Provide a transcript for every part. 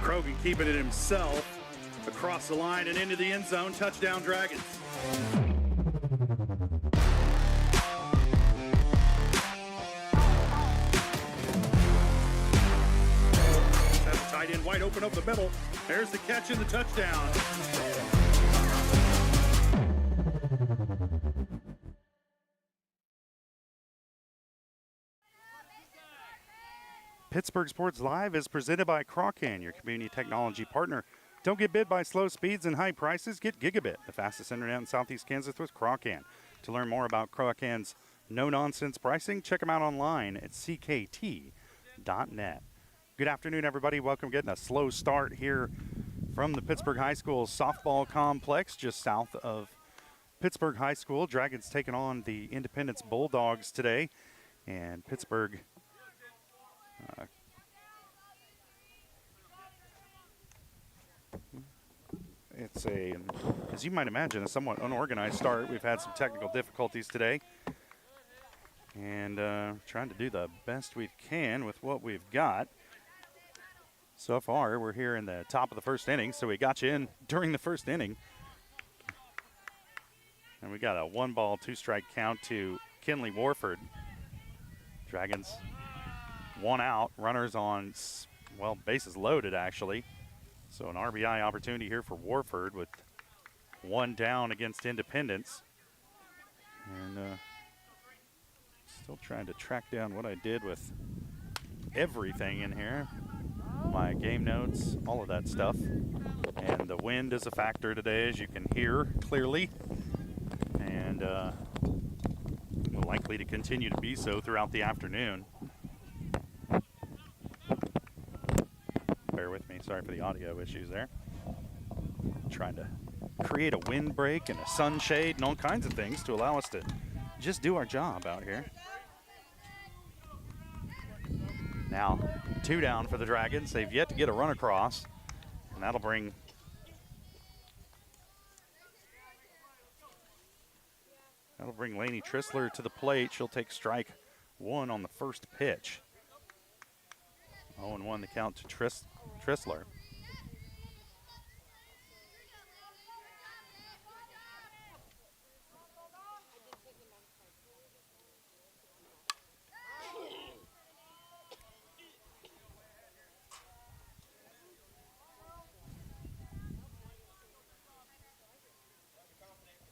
Krogan keeping it himself across the line and into the end zone. Touchdown, Dragons. That's a tight end wide open up the middle. There's the catch and the touchdown. Pittsburgh Sports Live is presented by Crawcan, your community technology partner. Don't get bit by slow speeds and high prices. Get Gigabit, the fastest internet in Southeast Kansas with Crawcan. To learn more about Crawcan's no-nonsense pricing, check them out online at ckt.net. Good afternoon, everybody. Welcome. Getting a slow start here from the Pittsburgh High School softball complex just south of Pittsburgh High School. Dragons taking on the Independence Bulldogs today, and Pittsburgh it's as you might imagine, a somewhat unorganized start. We've had some technical difficulties today, and trying to do the best we can with what we've got. So far, we're here in the top of the first inning, so we got you in during the first inning. And we got a 1-ball, 2-strike count to Kinley Warford. Dragons 1 out, runners on, well, bases loaded actually. So an RBI opportunity here for Warford with 1 down against Independence. And still trying to track down what I did with everything in here. My game notes, all of that stuff. And the wind is a factor today, as you can hear clearly. And likely to continue to be so throughout the afternoon. Bear with me, sorry for the audio issues there. Trying to create a windbreak and a sunshade and all kinds of things to allow us to just do our job out here. Now, 2 down for the Dragons. They've yet to get a run across, and that'll bring Lainey Trissler to the plate. She'll take strike 1 on the first pitch. 0-1 the count to Trissler.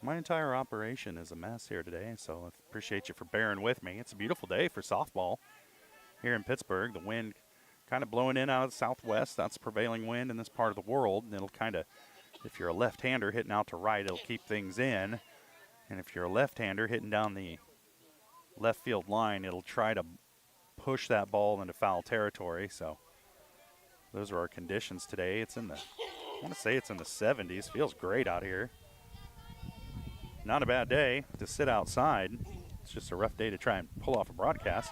My entire operation is a mess here today, so I appreciate you for bearing with me. It's a beautiful day for softball here in Pittsburgh. The wind kind of blowing in out of the southwest. That's prevailing wind in this part of the world, and it'll kind of, if you're a left-hander hitting out to right, it'll keep things in. And if you're a left-hander hitting down the left field line, it'll try to push that ball into foul territory. So those are our conditions today. It's in the, I want to say it's in the 70s. Feels great out here. Not a bad day to sit outside. It's just a rough day to try and pull off a broadcast.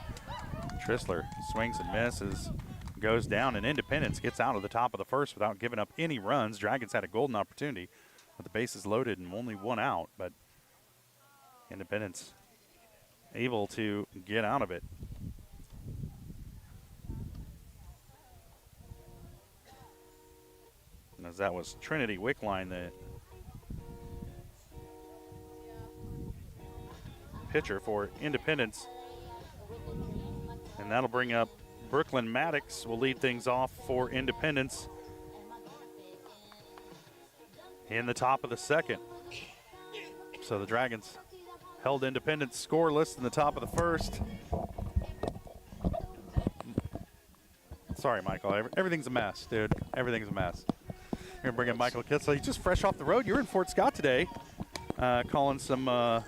Trissler swings and misses, goes down, and Independence gets out of the top of the first without giving up any runs. Dragons had a golden opportunity with the bases loaded and only 1 out, but Independence able to get out of it. And as that was Trinity Wickline, the pitcher for Independence. And that'll bring up Brooklyn Maddox, will lead things off for Independence in the top of the second. So the Dragons held Independence scoreless in the top of the first. Sorry, Michael. Everything's a mess, dude. Everything's a mess. We're going to bring in Michael Kitzel. He's just fresh off the road. You're in Fort Scott today, calling some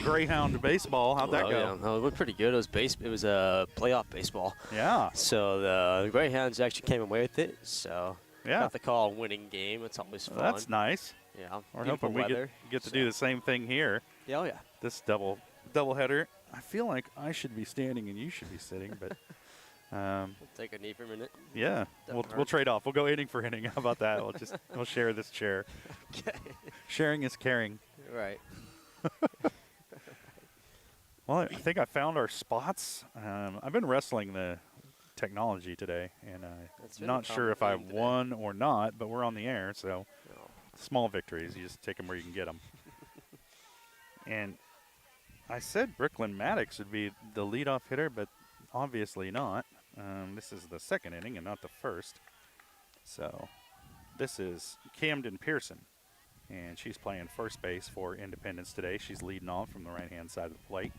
Greyhound baseball. How'd that go? Yeah. No, it went pretty good. It was playoff baseball. Yeah. So the Greyhounds actually came away with it. So yeah, got the call winning game. It's always fun. That's nice. Yeah. We're hoping we get to do the same thing here. Yeah, oh yeah. This double header. I feel like I should be standing and you should be sitting, but we'll take a knee for a minute. Yeah, we'll trade off. We'll go inning for inning. How about that? We'll share this chair. Okay. Sharing is caring. Right. Well, I think I found our spots. I've been wrestling the technology today, and That's I'm been a not sure common if I theme today. won or not, but we're on the air, so No. small victories. You just take them where you can get them. And I said Brooklyn Maddox would be the leadoff hitter, but obviously not. This is the second inning and not the first. So this is Camden Pearson, and she's playing first base for Independence today. She's leading off from the right-hand side of the plate.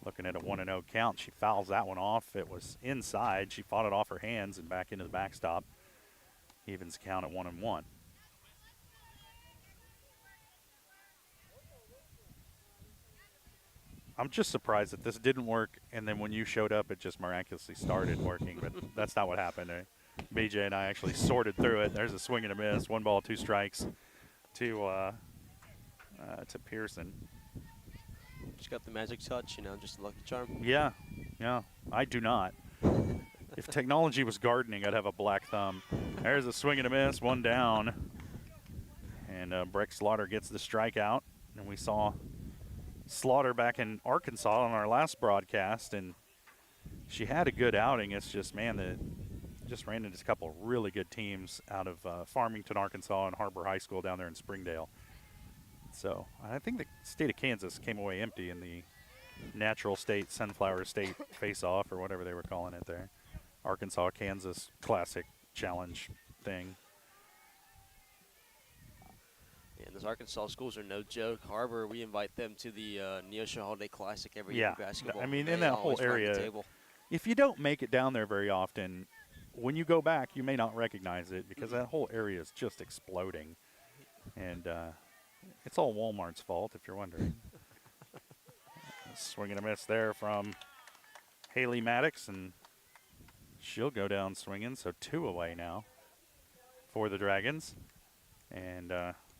Looking at a 1-0 count. She fouls that one off. It was inside. She fought it off her hands and back into the backstop. Evens count at 1-1. I'm just surprised that this didn't work, and then when you showed up, it just miraculously started working, but that's not what happened. BJ and I actually sorted through it. There's a swing and a miss. 1 ball, 2 strikes to Pearson. Just got the magic touch, you know, just a lucky charm. Yeah, I do not. If technology was gardening, I'd have a black thumb. There's a swing and a miss, 1 down. And Breck Slaughter gets the strikeout. And we saw Slaughter back in Arkansas on our last broadcast, and she had a good outing. It's just, man, just ran into a couple really good teams out of Farmington, Arkansas, and Harbor High School down there in Springdale. So I think the state of Kansas came away empty in the Natural State, Sunflower State face-off, or whatever they were calling it there. Arkansas, Kansas Classic Challenge thing. Yeah, and those Arkansas schools are no joke. Harbor, we invite them to the Neosho Holiday Classic every year for basketball. I mean, They in that whole always run the area, table. if you don't make it down there very often, when you go back, you may not recognize it because that whole area is just exploding. And it's all Walmart's fault, if you're wondering. Swing and a miss there from Haley Maddox, and she'll go down swinging, so 2 away now for the Dragons. And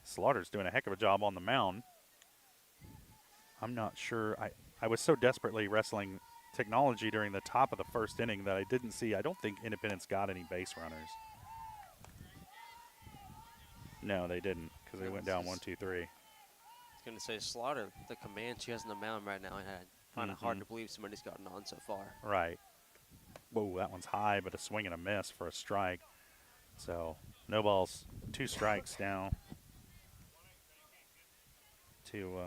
Slaughter's doing a heck of a job on the mound. I'm not sure. I was so desperately wrestling technology during the top of the first inning that I didn't see. I don't think Independence got any base runners. No, they didn't, because they went down 1, 2, 3. I was going to say, Slaughter, the command she has on the mound right now, I find it hard to believe somebody's gotten on so far. Right. Whoa, that one's high, but a swing and a miss for a strike. So no balls, 2 strikes now to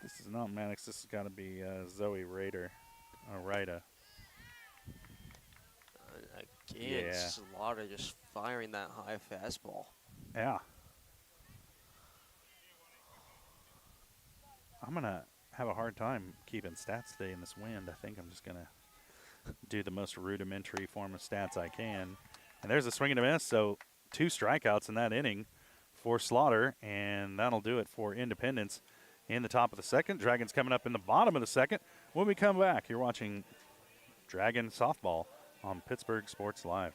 this is not Maddox. This has got to be Zoe Rader. Rida. Again, Yeah. Slaughter just firing that high fastball. Yeah. I'm going to have a hard time keeping stats today in this wind. I think I'm just going to do the most rudimentary form of stats I can. And there's a swing and a miss, so 2 strikeouts in that inning for Slaughter, and that'll do it for Independence in the top of the second. Dragons coming up in the bottom of the second. When we come back, you're watching Dragon Softball on Pittsburgh Sports Live.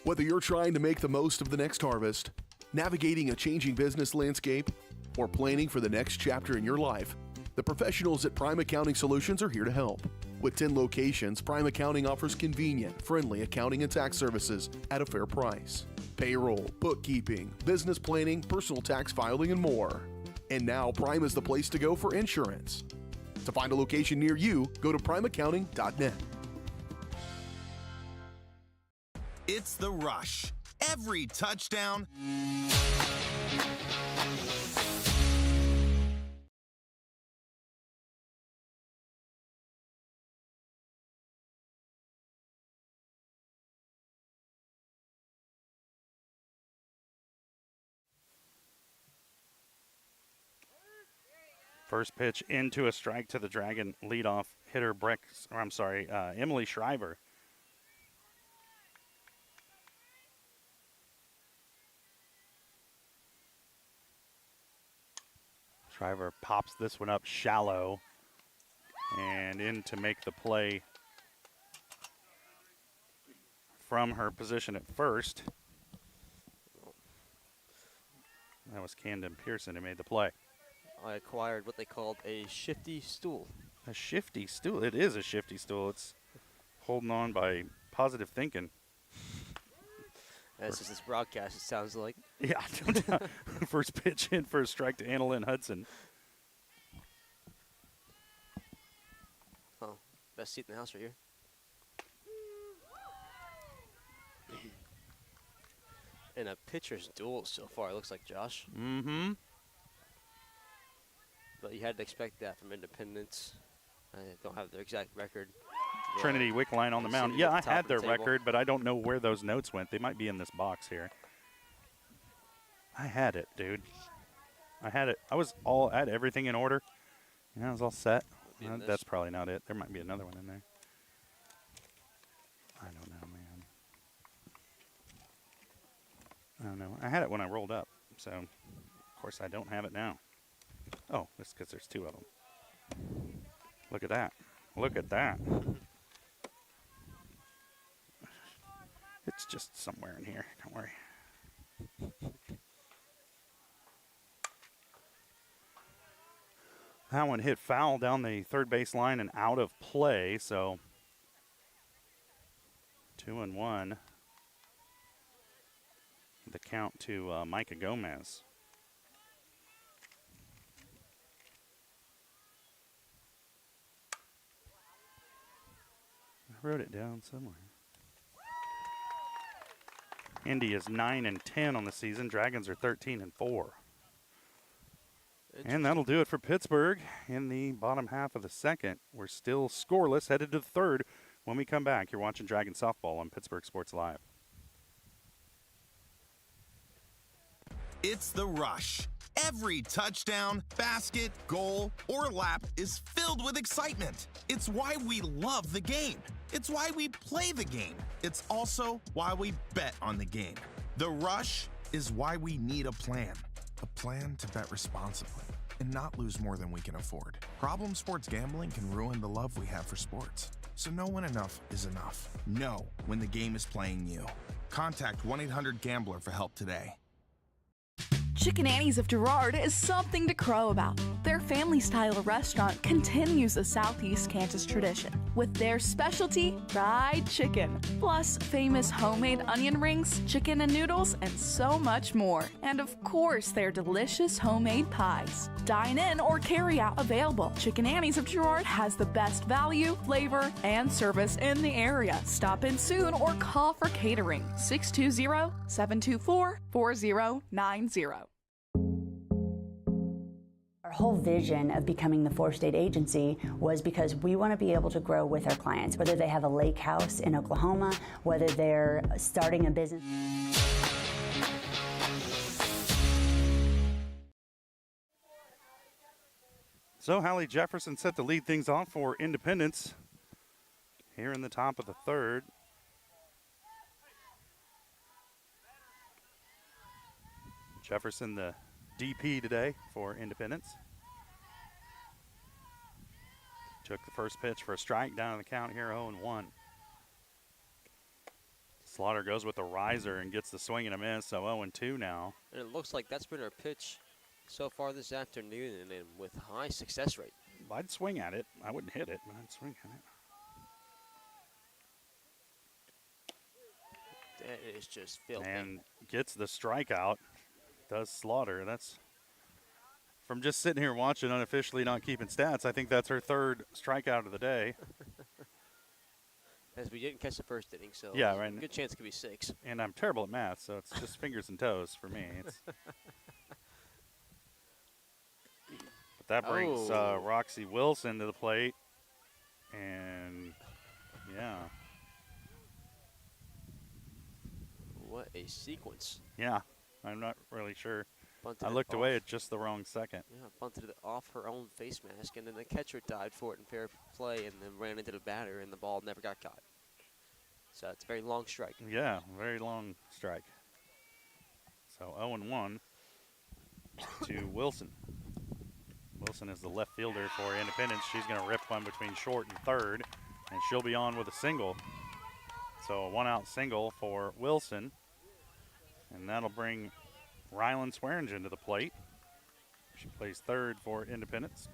Whether you're trying to make the most of the next harvest, navigating a changing business landscape, or planning for the next chapter in your life, the professionals at Prime Accounting Solutions are here to help. With 10 locations, Prime Accounting offers convenient, friendly accounting and tax services at a fair price. Payroll, bookkeeping, business planning, personal tax filing, and more. And now Prime is the place to go for insurance. To find a location near you, go to primeaccounting.net. It's The Rush. Every touchdown, First pitch into a strike to the Dragon leadoff hitter Emily Shriver. Shriver pops this one up shallow and in to make the play from her position at first. That was Camden Pearson who made the play. I acquired what they called a shifty stool. A shifty stool. It is a shifty stool. It's holding on by positive thinking. That's just this broadcast, it sounds like. Yeah. First pitch in for a strike to Annalyn Hudson. Oh, best seat in the house right here. And a pitcher's duel so far, it looks like, Josh. Mm-hmm. But you had to expect that from Independence. I don't have their exact record. Trinity Wickline on the mound. sitting Yeah, at I the top had of their the table. record, but I don't know where those notes went. They might be in this box here. I had it, dude. I had it. I had everything in order. I was all set. Be in this. That's probably not it. There might be another one in there. I don't know, man. I don't know. I had it when I rolled up, so of course I don't have it now. Oh, that's because there's two of them. Look at that. Look at that. It's just somewhere in here. Don't worry. That one hit foul down the third base line and out of play, so 2-1. The count to Micah Gomez. I wrote it down somewhere. Indy is 9-10 on the season. Dragons are 13-4. And that'll do it for Pittsburgh in the bottom half of the second. We're still scoreless, headed to the third. When we come back, you're watching Dragon Softball on Pittsburgh Sports Live. It's the rush. Every touchdown, basket, goal, or lap is filled with excitement. It's why we love the game. It's why we play the game. It's also why we bet on the game. The rush is why we need a plan. A plan to bet responsibly and not lose more than we can afford. Problem sports gambling can ruin the love we have for sports. So know when enough is enough. Know when the game is playing you. Contact 1-800-GAMBLER for help today. Chicken Annie's of Girard is something to crow about. Their family-style restaurant continues the Southeast Kansas tradition with their specialty, fried chicken, plus famous homemade onion rings, chicken and noodles, and so much more. And of course, their delicious homemade pies. Dine in or carry out available. Chicken Annie's of Girard has the best value, flavor, and service in the area. Stop in soon or call for catering. 620-724-4090. Our whole vision of becoming the four-state agency was because we want to be able to grow with our clients, whether they have a lake house in Oklahoma, whether they're starting a business. So Hallie Jefferson set to lead things off for Independence here in the top of the third. Jefferson, the DP today for Independence. Took the first pitch for a strike, down in the count here, 0-1. Slaughter goes with the riser and gets the swing and a miss, so 0-2 now. And it looks like that's been her pitch so far this afternoon, and with high success rate. I'd swing at it. I wouldn't hit it, but I'd swing at it. That is just filthy. And gets the strikeout. Does Slaughter. That's from just sitting here watching, unofficially not keeping stats. I think that's her third strikeout of the day. As we didn't catch the first inning, so yeah, right. Good chance it could be 6. And I'm terrible at math, so it's just fingers and toes for me. It's but that brings Roxy Wilson to the plate, and yeah. What a sequence. Yeah, I'm not really sure. Bunted I looked it away off. at just the wrong second. Yeah, bunted it off her own face mask, and then the catcher dived for it in fair play and then ran into the batter, and the ball never got caught. So it's a very long strike. Yeah, very long strike. So 0-1 to Wilson. Wilson is the left fielder for Independence. She's going to rip one between short and third, and she'll be on with a single. So a one-out single for Wilson. And that'll bring Rylan Swearingen to the plate. She plays third for Independence.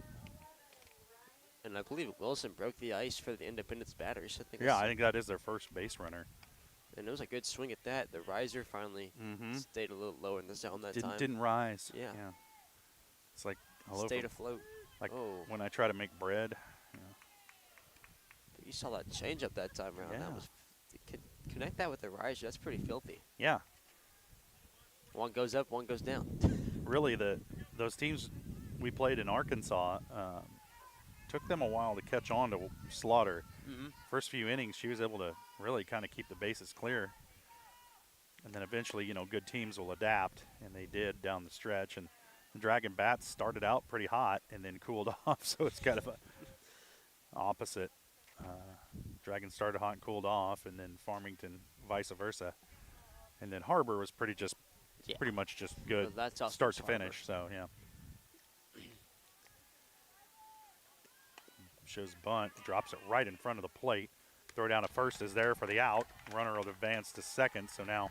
And I believe Wilson broke the ice for the Independence batters. I think that is their first base runner. And it was a good swing at that. The riser finally stayed a little lower in the zone that time. Didn't rise. Yeah. It's like stayed afloat. Like when I try to make bread. But you saw that change up that time around. Yeah. That was connect that with the riser. That's pretty filthy. Yeah. One goes up, one goes down. Really, those teams we played in Arkansas took them a while to catch on to Slaughter. First few innings, she was able to really kind of keep the bases clear. And then eventually, good teams will adapt, and they did down the stretch. And the Dragon Bats started out pretty hot and then cooled off, so it's kind of a opposite. Dragon started hot and cooled off, and then Farmington vice versa. And then Harbor was pretty much just good start to finish. So, yeah. Shows bunt, drops it right in front of the plate. Throw down at first is there for the out. Runner will advance to second. So now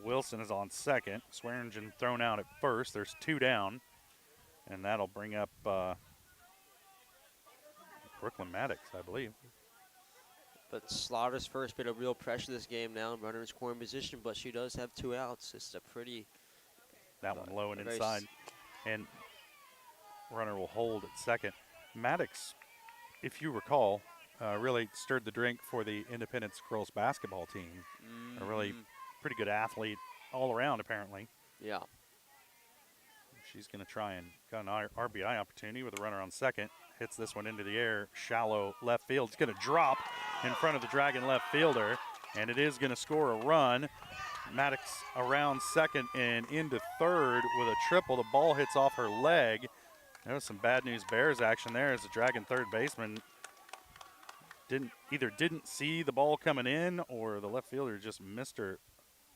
Wilson is on second. Swearingen thrown out at first. There's two down. And that'll bring up Brooklyn Maddox, I believe. But Slaughter's first bit of real pressure this game now. Runner in scoring position, but she does have two outs. This is a pretty... That one low and inside. And runner will hold at second. Maddox, if you recall, really stirred the drink for the Independence girls basketball team. A really pretty good athlete all around, apparently. Yeah. She's going to try and got an RBI opportunity with a runner on second. Hits this one into the air, shallow left field. It's going to drop in front of the Dragon left fielder, and it is going to score a run. Maddox around second and into third with a triple. The ball hits off her leg. There was some bad news Bears action there as the Dragon third baseman didn't see the ball coming in, or the left fielder just missed her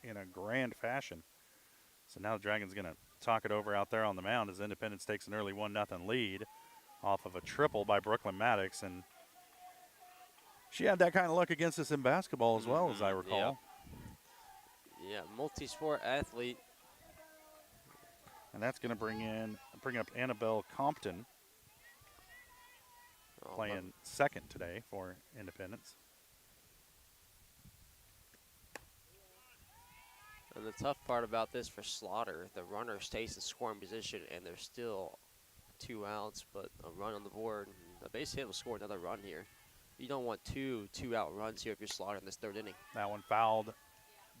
in a grand fashion. So now the Dragon's going to talk it over out there on the mound as Independence takes an early 1-0 lead off of a triple by Brooklyn Maddox. And she had that kind of luck against us in basketball as well, as I recall. Yeah, multi-sport athlete. And that's going to bring up Annabelle Compton, playing second today for Independence. And the tough part about this for Slaughter, the runner stays in scoring position, and there's still two outs, but a run on the board. The base hit will score another run here. You don't want two-out runs here if you're Slaughter in this third inning. That one fouled,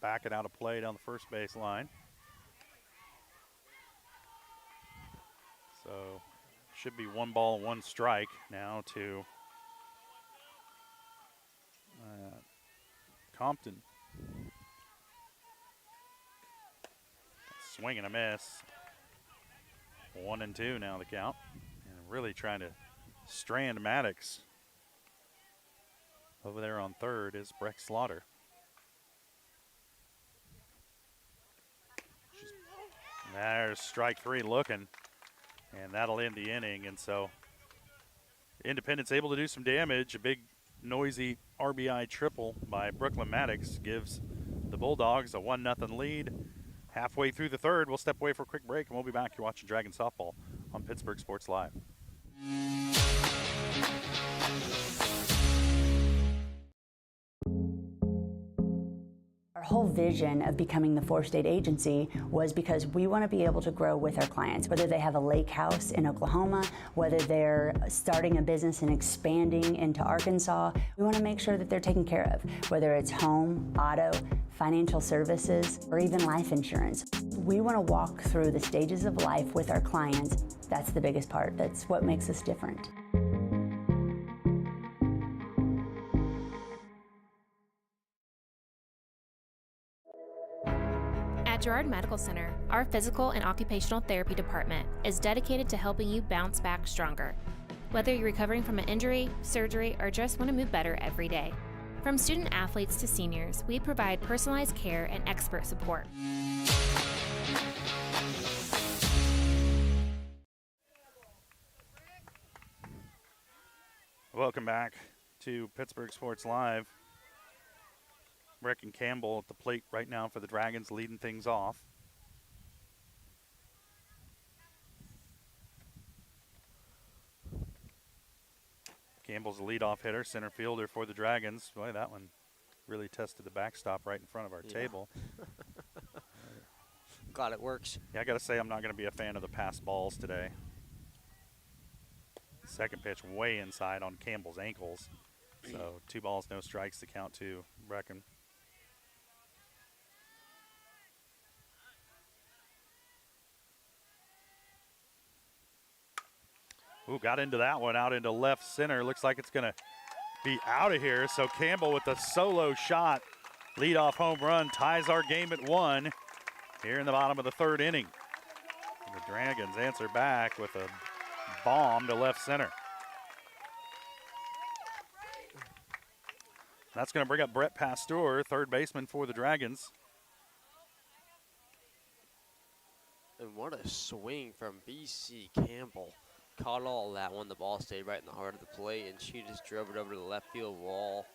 backing out of play down the first base line. So should be 1 ball, 1 strike now to Compton. Swing and a miss. 1-2 now the count. And really trying to strand Maddox. Over there on third is Breck Slaughter. There's strike 3 looking. And that'll end the inning. And so Independence able to do some damage. A big noisy RBI triple by Brooklyn Maddox gives the Bulldogs a 1-0 lead. Halfway through the third, we'll step away for a quick break, and we'll be back. You're watching Dragon Softball on Pittsburgh Sports Live. Our whole vision of becoming the 4-state agency was because we want to be able to grow with our clients, whether they have a lake house in Oklahoma, whether they're starting a business and expanding into Arkansas. We want to make sure that they're taken care of, whether it's home, auto, financial services, or even life insurance. We want to walk through the stages of life with our clients. That's the biggest part. That's what makes us different. At Girard Medical Center, our physical and occupational therapy department is dedicated to helping you bounce back stronger. Whether you're recovering from an injury, surgery, or just want to move better every day. From student athletes to seniors, we provide personalized care and expert support. Welcome back to Pittsburgh Sports Live. Rick and Campbell at the plate right now for the Dragons, leading things off. Campbell's the leadoff hitter, center fielder for the Dragons. Boy, that one really tested the backstop right in front of our table. Glad it works. Yeah, I got to say I'm not going to be a fan of the pass balls today. Second pitch way inside on Campbell's ankles. So 2 balls, no strikes to count to Brecken. Ooh, got into that one, out into left center. Looks like it's going to be out of here. So Campbell with a solo shot, leadoff home run, ties our game at 1 here in the bottom of the 3rd inning. And the Dragons answer back with a bomb to left center. That's going to bring up Brett Pasteur, 3rd baseman for the Dragons. And what a swing from B.C. Campbell. Caught all that one. The ball stayed right in the heart of the plate, and she just drove it over to the left field wall.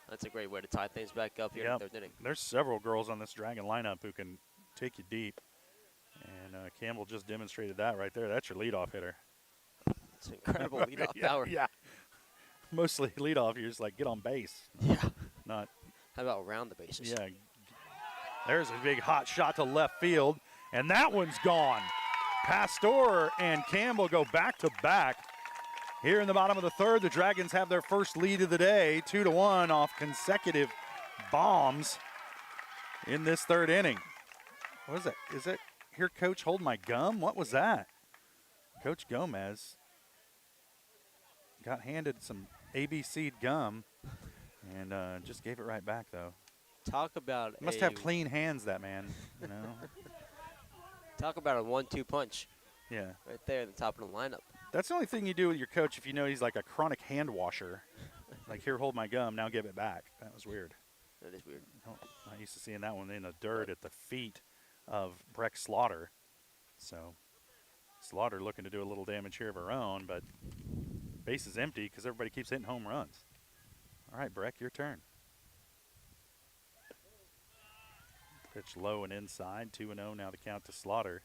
That's a great way to tie things back up here in the 3rd inning. There's several girls on this Dragon lineup who can take you deep. And Campbell just demonstrated that right there. That's your leadoff hitter. It's incredible leadoff power. Yeah. Mostly leadoff, you're just like, get on base. Yeah. Not. How about around the bases? Yeah. There's a big hot shot to left field, and that one's gone. Pasteur and Campbell go back to back. Here in the bottom of the 3rd, the Dragons have their first lead of the day, 2-1 off consecutive bombs in this 3rd inning. What is it? Is it here, Coach, hold my gum? What was that? Coach Gomez got handed some ABC gum and just gave it right back, though. Talk about Must have clean hands, that man. You know. Talk about a 1-2 punch. Yeah. Right there at the top of the lineup. That's the only thing you do with your coach if you know he's like a chronic hand washer. Like, here, hold my gum, now give it back. That was weird. That is weird. I used to seeing that one in the dirt at the feet of Breck Slaughter. So Slaughter looking to do a little damage here of her own, but base is empty because everybody keeps hitting home runs. All right, Breck, your turn. Pitch low and inside, 2-0 now the count to Slaughter.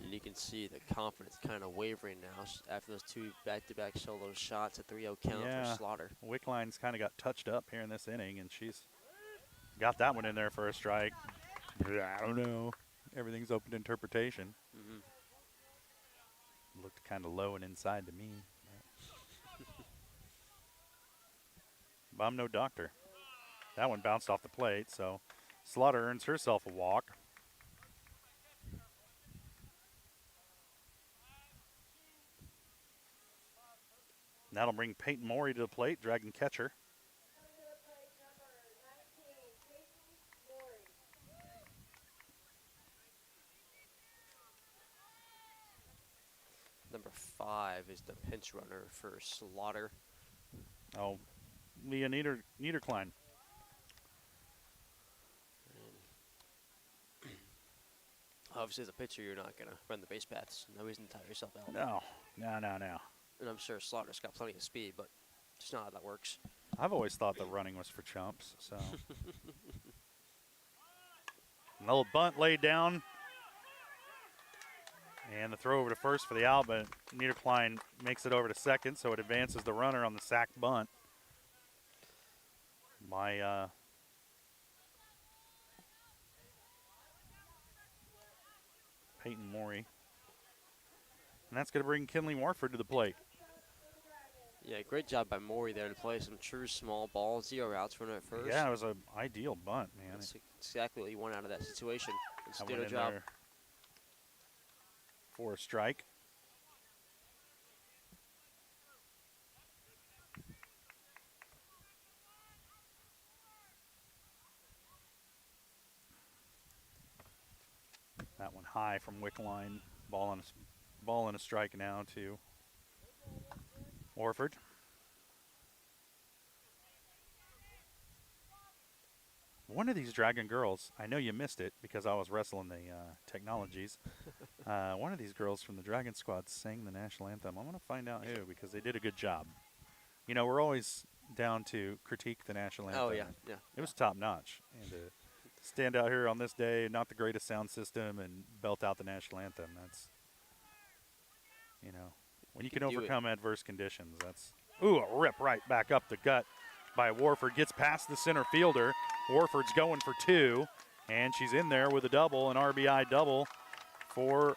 And you can see the confidence kind of wavering now after those 2 back-to-back solo shots, a 3-0 count for Slaughter. Wickline's kind of got touched up here in this inning, and she's got that one in there for a strike. I don't know. Everything's open to interpretation. Looked kind of low and inside to me. But I'm no doctor. That one bounced off the plate, so Slaughter earns herself a walk. That'll bring Peyton Morey to the plate, Dragon catcher. Number 5 is the pinch runner for Slaughter. Oh, Leah Niederklein. Obviously, as a pitcher, you're not going to run the base paths. No reason to tire yourself out. No. And I'm sure Slaughter's got plenty of speed, but just not how that works. I've always thought the running was for chumps, so. A little bunt laid down. And the throw over to first for the out, but Niederklein makes it over to second, so it advances the runner on the sacked bunt by Peyton Morey. And that's going to bring Kinley Warford to the plate. Yeah, great job by Morey there to play some true small ball, 0 outs, runner at first. Yeah, it was an ideal bunt, man. That's exactly what you want out of that situation. I Did went a in job. there for a strike. That one high from Wickline. Ball and a strike now to Warford. one of these Dragon girls, I know you missed it because I was wrestling the technologies. One of these girls from the Dragon squad sang the national anthem. I want to find out who because they did a good job. You know, we're always down to critique the national anthem. Oh, yeah, yeah. It was top notch. And to stand out here on this day, not the greatest sound system, and belt out the national anthem, that's, you know, when you can overcome adverse conditions, that's, ooh, a rip right back up the gut by Warford. Gets past the center fielder. Warford's going for 2, and she's in there with a double, an RBI double for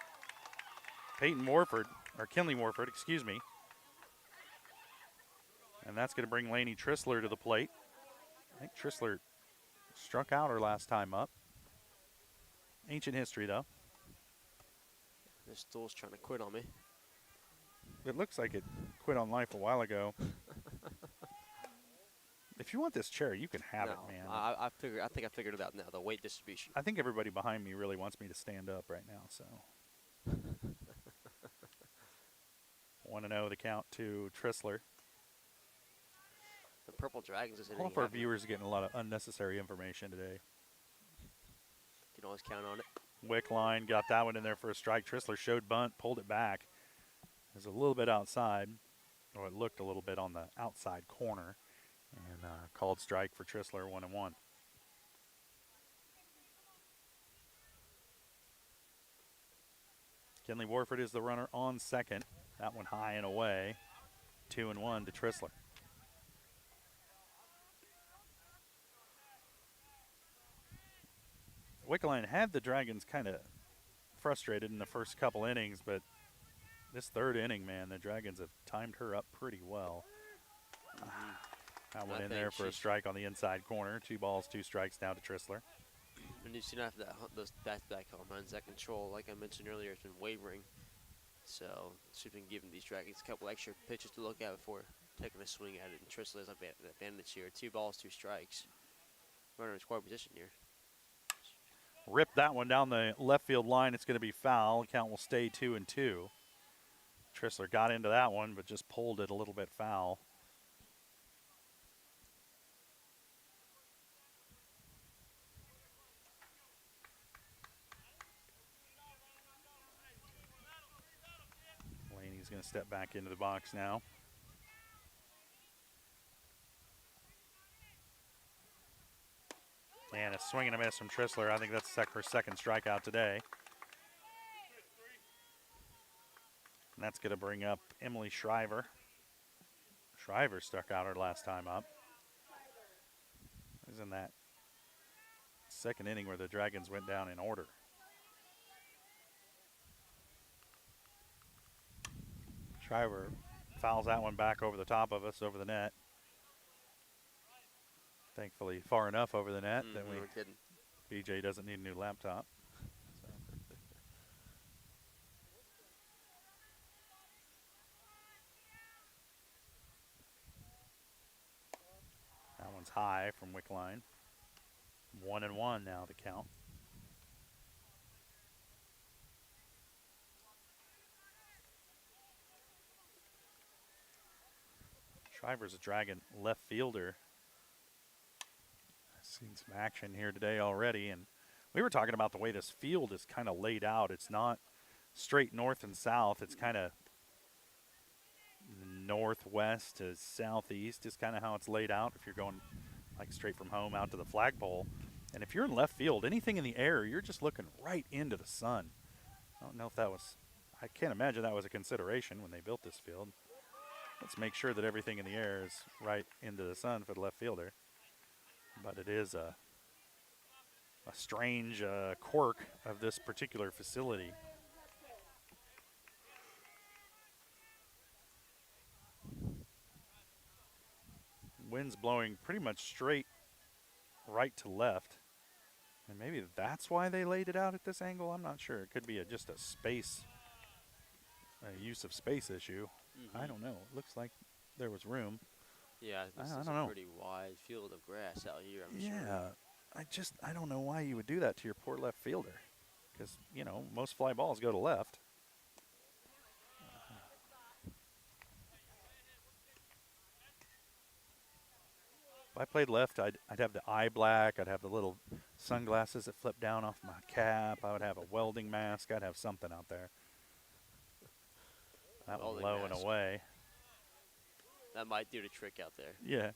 Peyton Warford, or Kinley Warford, excuse me. And that's going to bring Lainey Trissler to the plate. I think Trissler struck out her last time up. Ancient history, though. This stool's trying to quit on me. It looks like it quit on life a while ago. If you want this chair, you can have it, man. I think I figured it out now, the weight distribution. I think everybody behind me really wants me to stand up right now, so. 1-0 the count to Trissler. The Purple Dragons is All of our viewers are getting a lot of unnecessary information today. You can always count on it. Wickline got that one in there for a strike. Trissler showed bunt, pulled it back. It was a little bit outside, or it looked a little bit on the outside corner, and called strike for Trissler, 1-1. Kinley Warford is the runner on second. That one high and away. 2-1 to Trissler. Wickline had the Dragons kind of frustrated in the first couple innings, but this third inning, man, the Dragons have timed her up pretty well. That one in there for a strike on the inside corner. 2 balls, 2 strikes down to Trissler. And you've seen after that, those back-to-back home runs, that control, like I mentioned earlier, has been wavering. So she's been giving these Dragons a couple extra pitches to look at before taking a swing at it. And Trissler has an advantage here. 2 balls, 2 strikes. Runner in scoring position here. Rip that one down the left field line. It's going to be foul. The count will stay 2-2. Trissler got into that one, but just pulled it a little bit foul. Laney's going to step back into the box now. And a swing and a miss from Trissler. I think that's her second strikeout today. And that's going to bring up Emily Shriver. Shriver stuck out her last time up. It was in that second inning where the Dragons went down in order. Shriver fouls that one back over the top of us, over the net. Thankfully, far enough over the net that BJ doesn't need a new laptop. So. That one's high from Wickline. 1-1 now the count. Shriver's a Dragon left fielder. Seen some action here today already, and we were talking about the way this field is kind of laid out. It's not straight north and south. It's kind of northwest to southeast is kind of how it's laid out if you're going like straight from home out to the flagpole. And if you're in left field, anything in the air, you're just looking right into the sun. I don't know if that was, I can't imagine that was a consideration when they built this field. Let's make sure that everything in the air is right into the sun for the left fielder. But it is a strange quirk of this particular facility. Wind's blowing pretty much straight right to left. And maybe that's why they laid it out at this angle. I'm not sure. It could be just a space, a use of space issue. I don't know. It looks like there was room. Yeah, this is a pretty wide field of grass out here, I'm sure. I don't know why you would do that to your poor left fielder. Because, you know, most fly balls go to left. If I played left, I'd have the eye black. I'd have the little sunglasses that flip down off my cap. I would have a welding mask. I'd have something out there. That one Welding low mask. and away. That might do the trick out there. Yeah.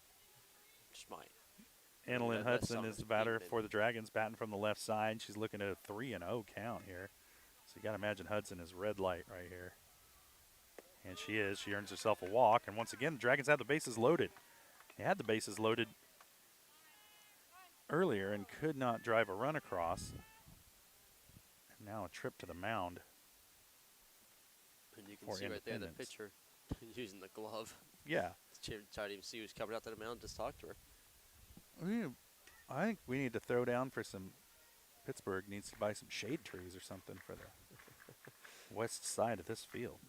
Just might. Annalyn That's Hudson something is the to batter keep in. for the Dragons, batting from the left side. She's looking at a 3-0 count here. So you got to imagine Hudson is red light right here. And she is. She earns herself a walk. And once again, the Dragons have the bases loaded. They had the bases loaded earlier and could not drive a run across. And now a trip to the mound. And you can for see right there the Independence. pitcher using the glove. Yeah. Trying to even see who's coming out to the mound. Just talk to her. I think we need to throw down for some. Pittsburgh needs to buy some shade trees or something for the west side of this field.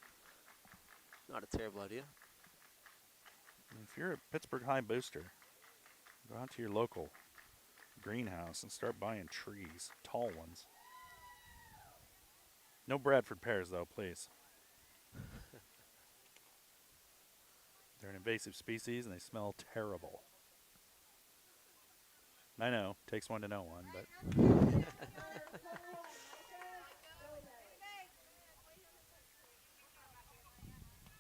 Not a terrible idea. If you're a Pittsburgh High booster, go out to your local greenhouse and start buying trees, tall ones. No Bradford pears, though, please. They're an invasive species, and they smell terrible. I know, takes one to know one, but...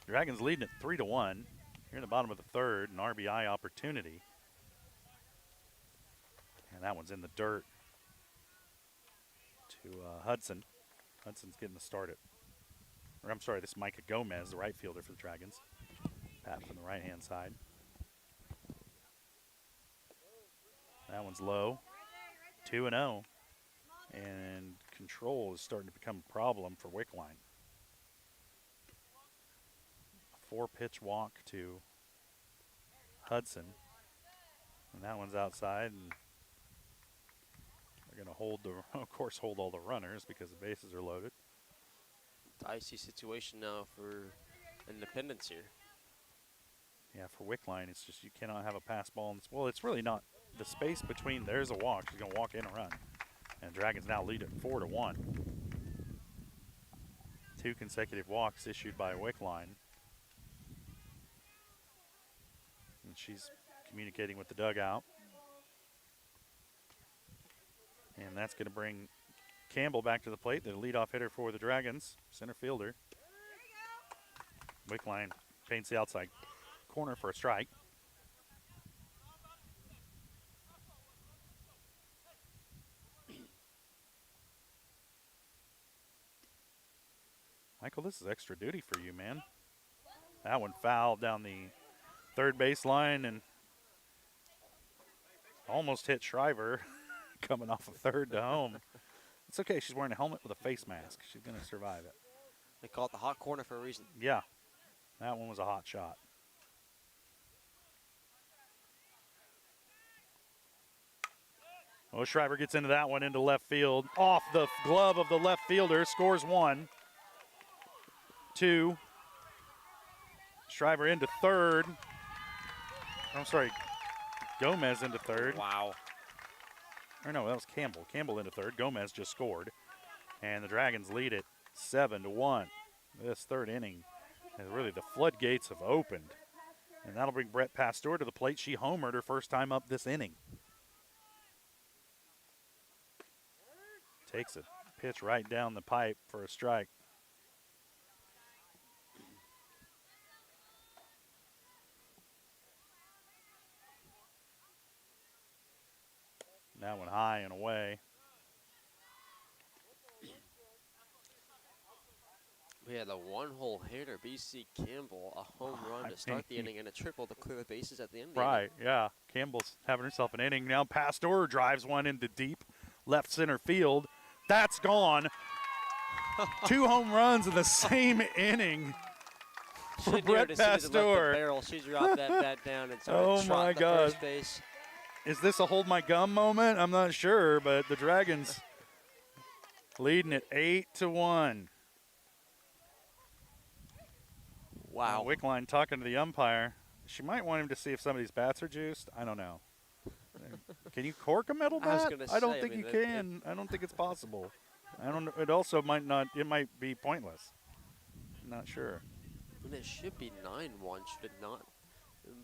Dragons leading at 3-1. Here in the bottom of the third, an RBI opportunity. And that one's in the dirt to Hudson. Hudson's getting the start at, or I'm sorry, this is Micah Gomez, the right fielder for the Dragons. Pat from the right-hand side. That one's low, 2-0. And control is starting to become a problem for Wickline. 4-pitch walk to Hudson. And that one's outside, and they're going to hold of course, hold all the runners because the bases are loaded. Dicey situation now for Independence here. Yeah, for Wickline, it's just you cannot have a pass ball. Well, it's really not the space between. There's a walk. She's going to walk in and run. And Dragons now lead at 4-1. 2 consecutive walks issued by Wickline. And she's communicating with the dugout. And that's going to bring Campbell back to the plate, the leadoff hitter for the Dragons, center fielder. Wickline paints the outside corner for a strike. Michael, this is extra duty for you, man. That one fouled down the third base line and almost hit Shriver coming off of third to home. It's okay. She's wearing a helmet with a face mask. She's going to survive it. They call it the hot corner for a reason. Yeah. That one was a hot shot. Oh, Shriver gets into that one into left field. Off the glove of the left fielder. Scores 1. 2. Shriver into third. I'm sorry. Gomez into third. Wow. Or no, that was Campbell. Campbell into third. Gomez just scored. And the Dragons lead it 7-1. This third inning, and really the floodgates have opened. And that'll bring Brett Pasteur to the plate. She homered her first time up this inning. Takes a pitch right down the pipe for a strike. That one high and away. We had a one-hole hitter, B.C. Campbell, a home run to start the inning and a triple to clear the bases at the end of the inning. Right, yeah. Campbell's having herself an inning. Now Pasteur drives one into deep left center field. That's gone. 2 home runs in the same inning for Brett Pasteur. She dropped that bat down and started Oh my trotting God. to first base. Is this a hold my gum moment? I'm not sure, but the Dragons leading at 8-1. Wow. Wickline talking to the umpire. She might want him to see if some of these bats are juiced. I don't know. Can you cork a metal I was bat? gonna I don't say, I think mean, you can. I don't think it's possible. I don't know. It also might not. It might be pointless. I'm not sure. And it should be 9-1, should it not?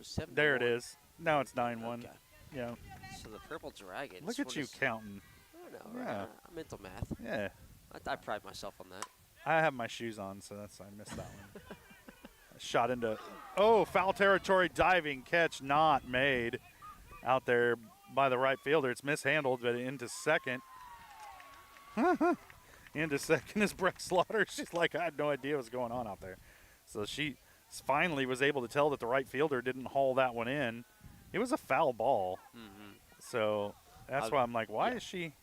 was 7. There it is. Now it's 9-1. Okay. Yeah. So the Purple Dragons. Look at you counting. I know, Yeah. right? Mental math. Yeah. I pride myself on that. I have my shoes on, so I missed that one. Shot into, foul territory, diving catch not made out there by the right fielder. It's mishandled, but into second. Into second is Breck Slaughter. She's like, I had no idea what's going on out there. So she finally was able to tell that the right fielder didn't haul that one in. It was a foul ball. Mm-hmm. So that's why I'm like, why is she?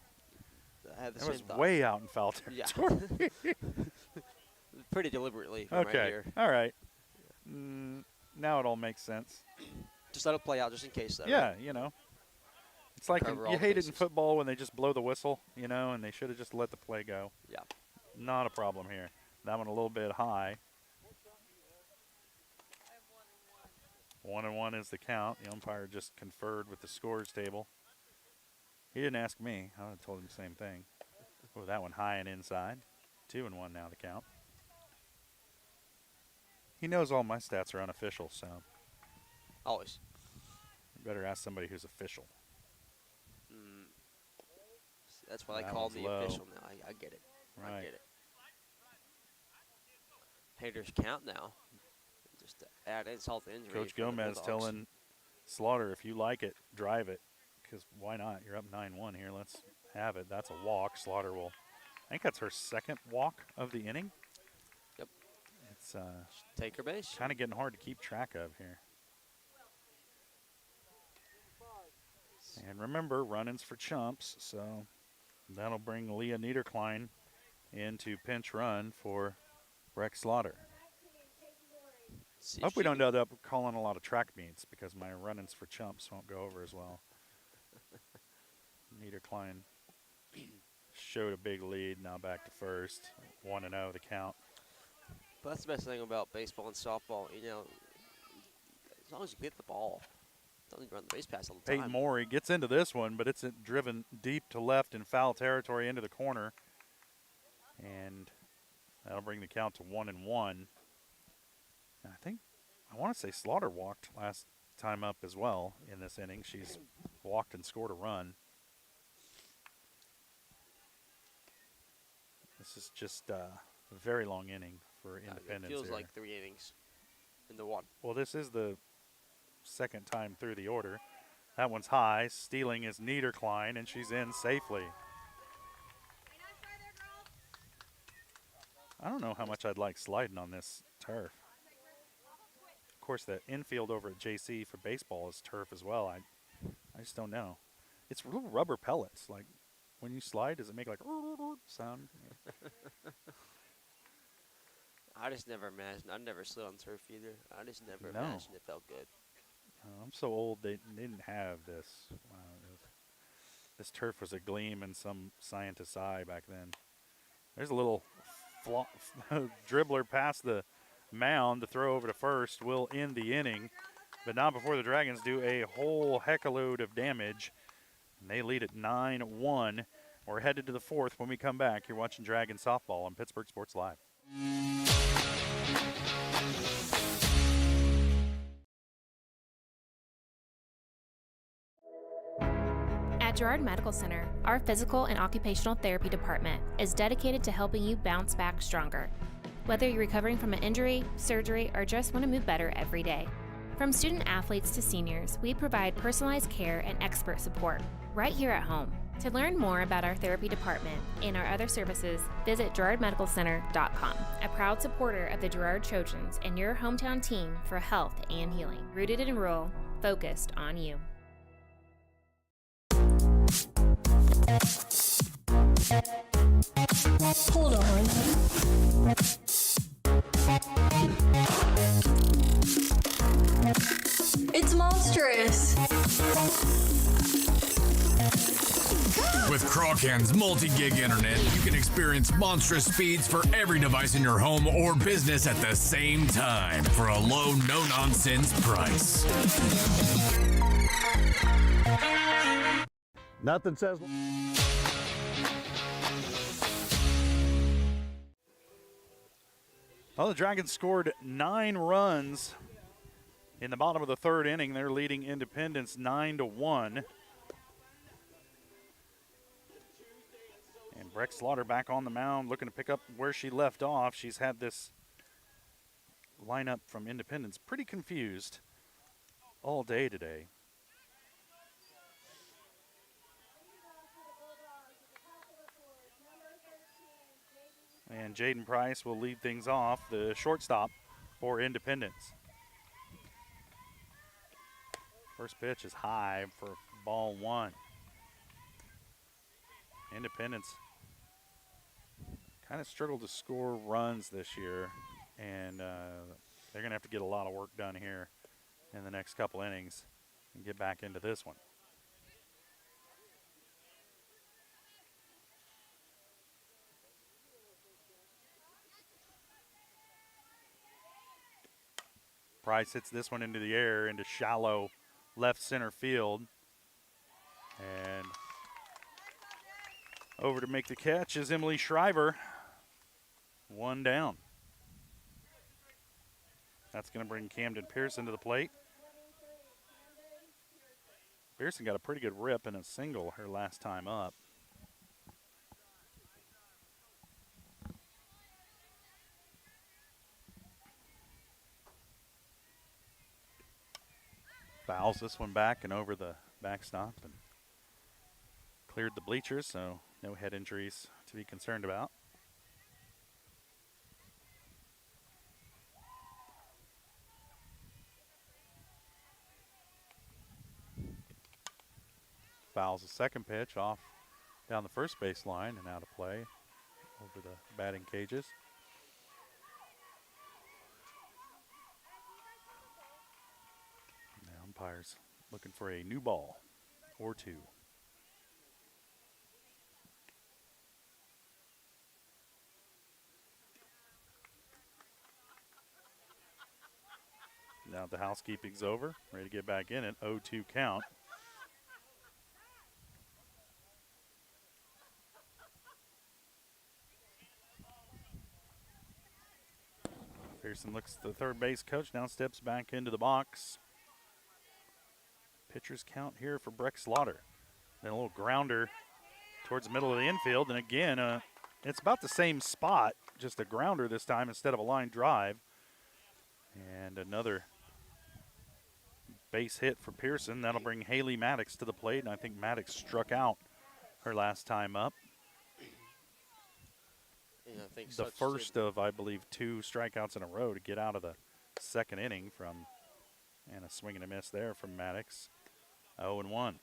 I had the It same was thought. way out in foul territory. Yeah. Pretty deliberately. From Okay. Right here. All right. Now it all makes sense. Just let it play out just in case, though. Yeah, Right? you know. It's like Cover you all hate it in bases. football when they just blow the whistle, you know, and they should have just let the play go. Yeah. Not a problem here. That one a little bit high. 1-1 is the count. The umpire just conferred with the scores table. He didn't ask me. I would have told him the same thing. Oh, that one high and inside. 2-1 now the count. He knows all my stats are unofficial, so Always. you better ask somebody who's official. That's what I That call one's the low. official now. I get it. I Right. get it. Haters count now. Just to add insult to injury. Coach for the Gomez Bulldogs. telling Slaughter, if you like it, drive it. Because why not? You're up 9-1 here. Let's have it. That's a walk. Slaughter will. I think that's her second walk of the inning. Yep. It's Take her base. kind of getting hard to keep track of here. And remember, run-ins for chumps, so that'll bring Leah Niederklein into pinch run for Breck Slaughter. See Hope if we she don't can- end up calling a lot of track meets because my run-ins for chumps won't go over as well. Niederklein showed a big lead, now back to first. 1-0 the count. But that's the best thing about baseball and softball. You know, as long as you get the ball, don't need to run the base pass all the Peyton time. Morey gets into this one, but it's driven deep to left in foul territory into the corner. And that'll bring the count to 1-1. And I want to say Slaughter walked last time up as well in this inning. She's walked and scored a run. This is just a very long inning for Independence. It feels here. like 3 innings into 1. Well, this is the second time through the order. That one's high. Stealing is Niederklein, and she's in safely. I don't know how much I'd like sliding on this turf. Of course, the infield over at JC for baseball is turf as well. I just don't know. It's little rubber pellets. Like, when you slide, does it make like sound? I just never imagined. I never slid on turf either. I just never No. imagined it felt good. I'm so old they didn't have this. Wow, this turf was a gleam in some scientist's eye back then. There's a little dribbler past the mound to throw over to first. Will end the inning, but not before the Dragons do a whole heck of a load of damage. And they lead at 9-1. We're headed to the fourth when we come back. You're watching Dragon Softball on Pittsburgh Sports Live. At Girard Medical Center, our physical and occupational therapy department is dedicated to helping you bounce back stronger. Whether you're recovering from an injury, surgery, or just want to move better every day. From student athletes to seniors, we provide personalized care and expert support right here at home. To learn more about our therapy department and our other services, visit GirardMedicalCenter.com, a proud supporter of the Girard Trojans and your hometown team for health and healing. Rooted in rural, focused on you. Hold on. It's monstrous. With Crawcan's multi-gig internet, you can experience monstrous speeds for every device in your home or business at the same time for a low, no-nonsense price. Nothing says. Well, the Dragons scored 9 runs In the bottom of the third inning, they're leading Independence 9-1. And Breck Slaughter back on the mound looking to pick up where she left off. She's had this lineup from Independence pretty confused all day today. And Jaden Price will lead things off, the shortstop for Independence. First pitch is high for ball one. Independence kind of struggled to score runs this year, and they're going to have to get a lot of work done here in the next couple innings and get back into this one. Price hits this one into the air, into shallow left center field. And over to make the catch is Emily Shriver. One down. That's going to bring Camden Pearson to the plate. Pearson got a pretty good rip in a single her last time up. Fouls this one back and over the backstop and cleared the bleachers, so no head injuries to be concerned about. Fouls the second pitch off down the first base line and out of play over the batting cages. The umpires looking for a new ball or two. Now the housekeeping's over. Ready to get back in it. 0-2 count. Pearson looks at the third base coach, now steps back into the box. Pitcher's count here for Breck Slaughter. Then a little grounder towards the middle of the infield. And again, it's about the same spot, just a grounder this time instead of a line drive. And another base hit for Pearson. That'll bring Haley Maddox to the plate. And I think Maddox struck out her last time up. Yeah, I think the first of, I believe, 2 strikeouts in a row to get out of the second inning from, and a swing and a miss there from Maddox. 0-1.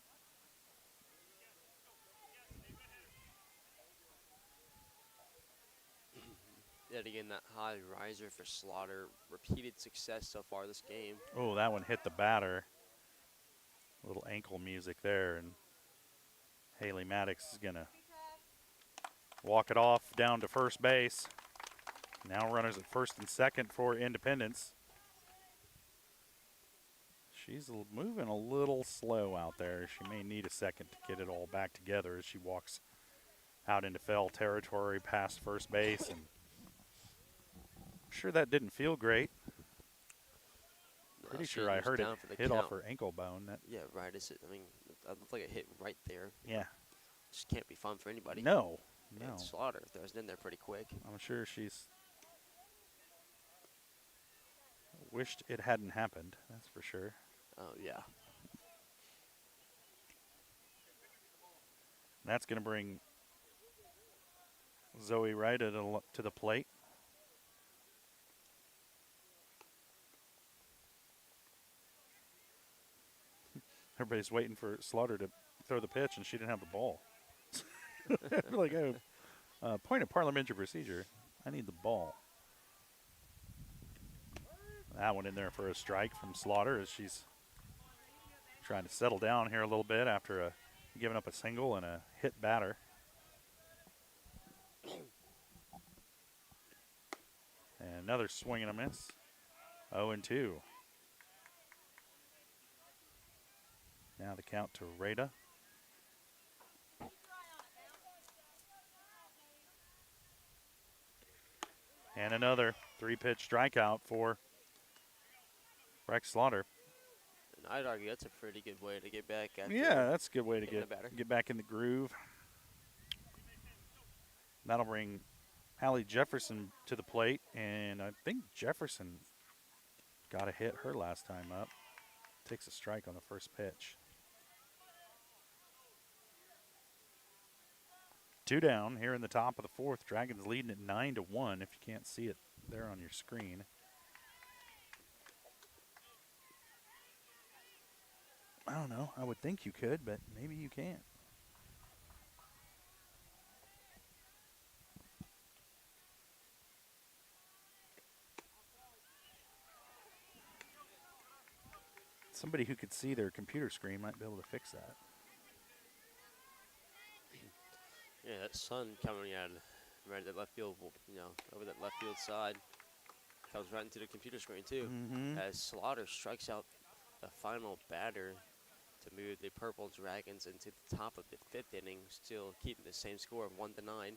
Yet again, that high riser for Slaughter. Repeated success so far this game. Oh, that one hit the batter. A little ankle music there, and Haley Maddox is going to walk it off down to first base. Now runners at first and second for Independence. She's moving a little slow out there. She may need a second to get it all back together as she walks out into foul territory past first base. And I'm sure that didn't feel great. Pretty sure I heard it hit off her ankle bone. Yeah, right. Is it? I mean, it looked like it hit right there. Yeah. Just can't be fun for anybody. No. And Slaughter throws it in there pretty quick. I'm sure she's wished it hadn't happened. That's for sure. Oh, yeah. That's going to bring Zoe Wright to the plate. Everybody's waiting for Slaughter to throw the pitch, and she didn't have the ball. Like, point of parliamentary procedure. I need the ball. That one in there for a strike from Slaughter as she's trying to settle down here a little bit after giving up a single and a hit batter. And another swing and a miss. 0-2. Now the count to Rada. And another 3-pitch strikeout for Rex Slaughter. And I'd argue that's a pretty good way to get back after. Yeah, that's a good way to getting the batter. get back in the groove. That'll bring Allie Jefferson to the plate, and I think Jefferson got a hit her last time up. Takes a strike on the first pitch. 2 down here in the top of the 4th. Dragons leading at 9-1 if you can't see it there on your screen. I don't know. I would think you could, but maybe you can't. Somebody who could see their computer screen might be able to fix that. Yeah, that sun coming out right at that left field, over that left field side. Comes right into the computer screen, too. As Slaughter strikes out the final batter to move the Purple Dragons into the top of the 5th inning, still keeping the same score of 1-9.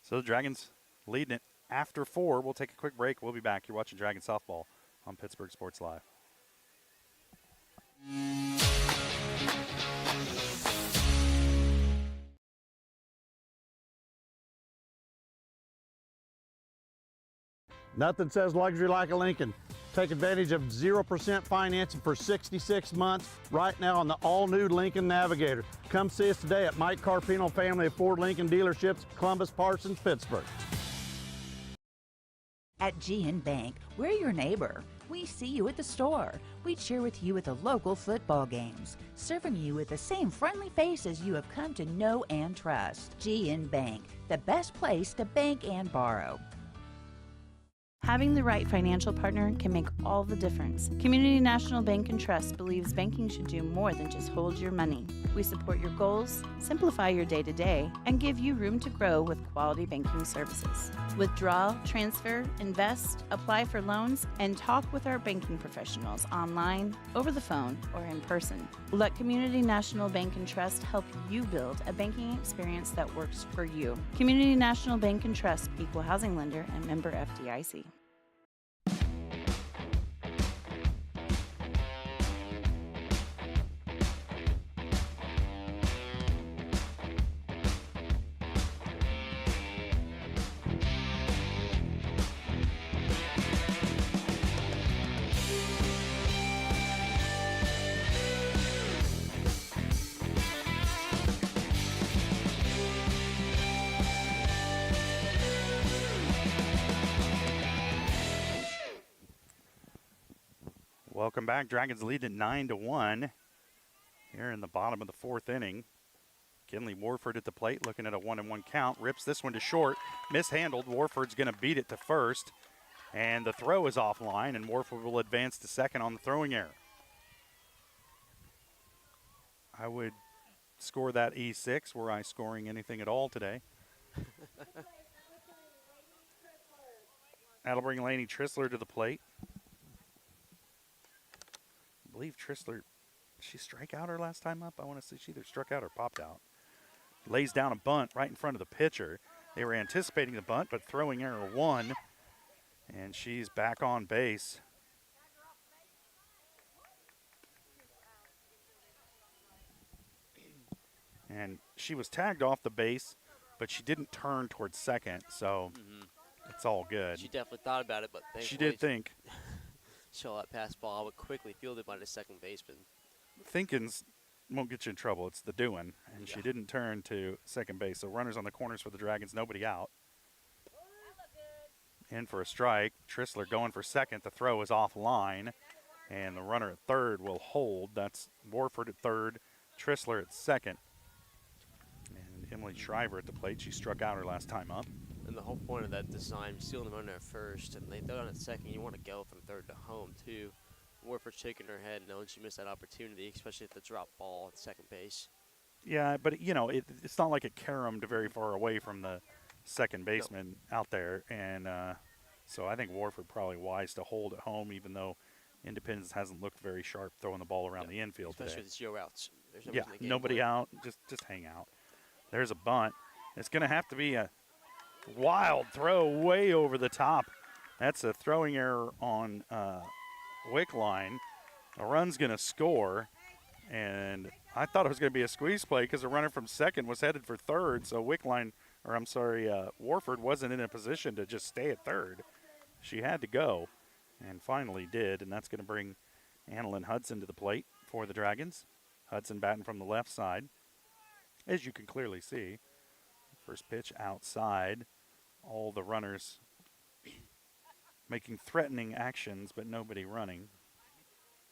So the Dragons leading it after 4. We'll take a quick break. We'll be back. You're watching Dragon Softball on Pittsburgh Sports Live. Nothing says luxury like a Lincoln. Take advantage of 0% financing for 66 months right now on the all-new Lincoln Navigator. Come see us today at Mike Carpino Family of Ford Lincoln Dealerships, Columbus, Parsons, Pittsburgh. At GN Bank, we're your neighbor. We see you at the store. We cheer with you at the local football games, serving you with the same friendly faces you have come to know and trust. GN Bank, the best place to bank and borrow. Having the right financial partner can make all the difference. Community National Bank and Trust believes banking should do more than just hold your money. We support your goals, simplify your day-to-day, and give you room to grow with quality banking services. Withdraw, transfer, invest, apply for loans, and talk with our banking professionals online, over the phone, or in person. Let Community National Bank and Trust help you build a banking experience that works for you. Community National Bank and Trust, equal housing lender and member FDIC. Welcome back. Dragons lead at 9-1 here in the bottom of the 4th inning. Kinley Warford at the plate, looking at a 1-1 count. Rips this one to short. Mishandled. Warford's going to beat it to first. And the throw is offline, and Warford will advance to second on the throwing error. I would score that E6 were I scoring anything at all today. That'll bring Lainey Trissler to the plate. I believe Trissler, she strike out her last time up? I want to see she either struck out or popped out. Lays down a bunt right in front of the pitcher. They were anticipating the bunt, but throwing error 1, and she's back on base. And she was tagged off the base, but she didn't turn towards second, so it's all good. She definitely thought about it, but she did think. Saw that pass ball, but quickly fielded by the second baseman. Thinking's won't get you in trouble. It's the doing, and she didn't turn to second base. So runners on the corners for the Dragons, nobody out. In for a strike. Trissler going for second. The throw is offline, and the runner at third will hold. That's Warford at third, Trissler at second. And Emily Shriver at the plate. She struck out her last time up. And the whole point of that design, stealing the runner at first, and they throw it on at second. You want to go from third to home, too. Warford's shaking her head, knowing she missed that opportunity, especially at the drop ball at second base. Yeah, but, you know, it's not like it caromed very far away from the second baseman out there. And so I think Warford probably wise to hold at home, even though Independence hasn't looked very sharp throwing the ball around the infield especially today. with 0 outs. There's nobody out. Just hang out. There's a bunt. It's going to have to be a wild throw way over the top. That's a throwing error on Wickline. A run's going to score, and I thought it was going to be a squeeze play because the runner from second was headed for third, so Warford wasn't in a position to just stay at third. She had to go, and finally did, and that's going to bring Annalyn Hudson to the plate for the Dragons. Hudson batting from the left side, as you can clearly see. First pitch outside. All the runners making threatening actions, but nobody running.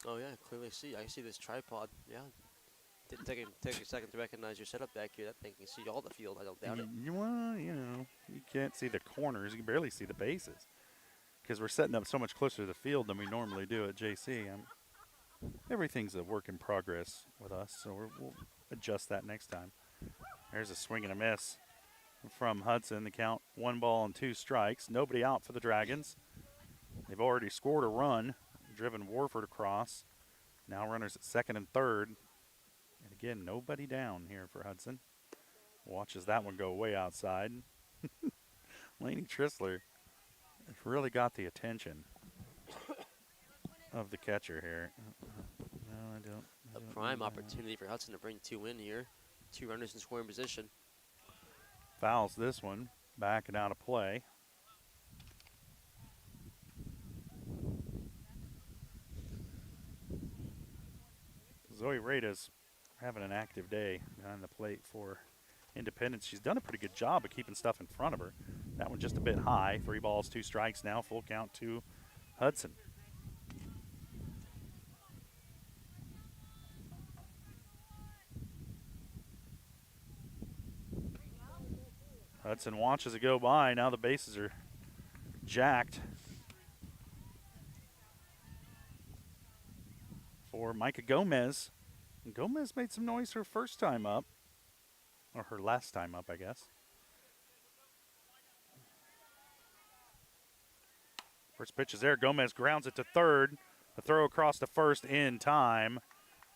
Oh, yeah, clearly see. I see this tripod. Yeah. Didn't take a second to recognize your setup back here. That thing can see all the field. I don't doubt it. Well, you can't see the corners. You can barely see the bases because we're setting up so much closer to the field than we normally do at JC. Everything's a work in progress with us, so we'll adjust that next time. There's a swing and a miss from Hudson. The count 1 ball and 2 strikes. Nobody out for the Dragons. They've already scored a run, driven Warford across. Now runners at second and third. And again, nobody down here for Hudson. Watches that one go way outside. Lainey Trissler really got the attention of the catcher here. No, I don't. A prime opportunity for Hudson to bring 2 in here. 2 runners in scoring position. Fouls this one, back and out of play. Zoe Rada's having an active day behind the plate for Independence. She's done a pretty good job of keeping stuff in front of her. That one just a bit high. 3 balls, 2 strikes now. Full count to Hudson. Hudson watches it go by. Now the bases are jacked for Micah Gomez. And Gomez made some noise her first time up, or her last time up, I guess. First pitch is there. Gomez grounds it to third. The throw across to first in time.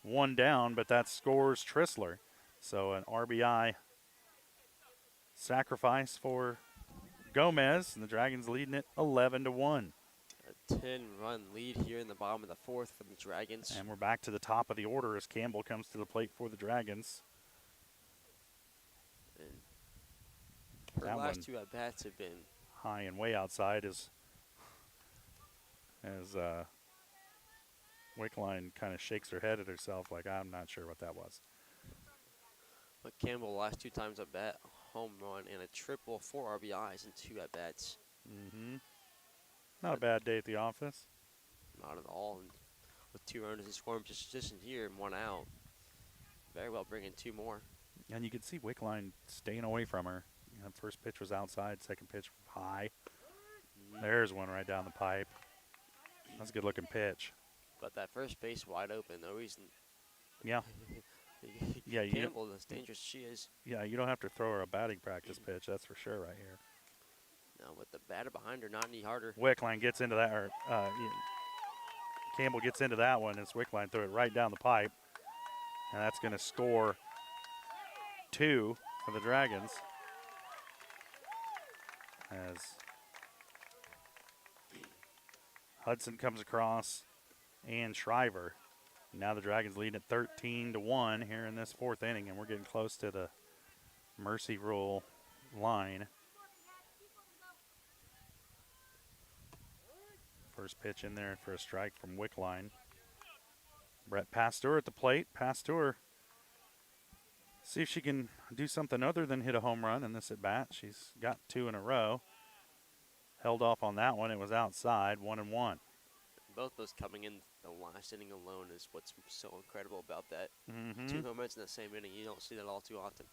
1 down, but that scores Trissler. So an RBI sacrifice for Gomez, and the Dragons leading it 11-1. A 10-run lead here in the bottom of the 4th for the Dragons. And we're back to the top of the order as Campbell comes to the plate for the Dragons. And her last 2 at-bats have been high and way outside as Wickline kind of shakes her head at herself like, I'm not sure what that was. But Campbell, last 2 times at bat, home run and a triple, 4 RBIs and 2 at-bats. Not a bad day at the office. Not at all. And with 2 runners in scoring position here and 1 out, very well bringing 2 more. And you can see Wickline staying away from her. First pitch was outside, second pitch high. There's one right down the pipe. That's a good-looking pitch. But that first base wide open, no reason. Yeah. Yeah, Campbell, as dangerous as she is. Yeah, you don't have to throw her a batting practice pitch, that's for sure right here. No, with the batter behind her, not any harder. Wickline gets into that, or Campbell gets into that one as Wickline threw it right down the pipe. And that's going to score 2 for the Dragons. As Hudson comes across and Shriver. Now the Dragons lead at 13-1 here in this 4th inning, and we're getting close to the mercy rule line. First pitch in there for a strike from Wickline. Brett Pasteur at the plate. Pasteur, see if she can do something other than hit a home run in this at bat. She's got 2 in a row. Held off on that one. It was outside, 1-1. Both those coming in the last inning alone is what's so incredible about that. 2 home runs in the same inning. You don't see that all too often.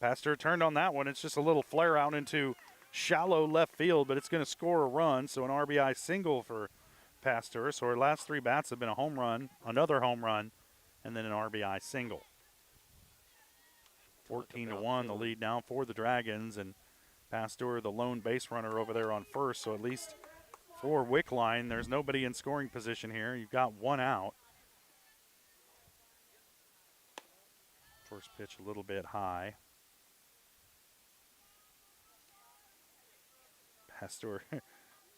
Pasteur turned on that one. It's just a little flare out into shallow left field, but it's going to score a run. So an RBI single for Pasteur. So her last 3 bats have been a home run, another home run, and then an RBI single. 14-1, the lead now for the Dragons, and Pasteur, the lone base runner over there on first. So at least for Wickline, there's nobody in scoring position here. You've got 1 out. First pitch a little bit high. Pasteur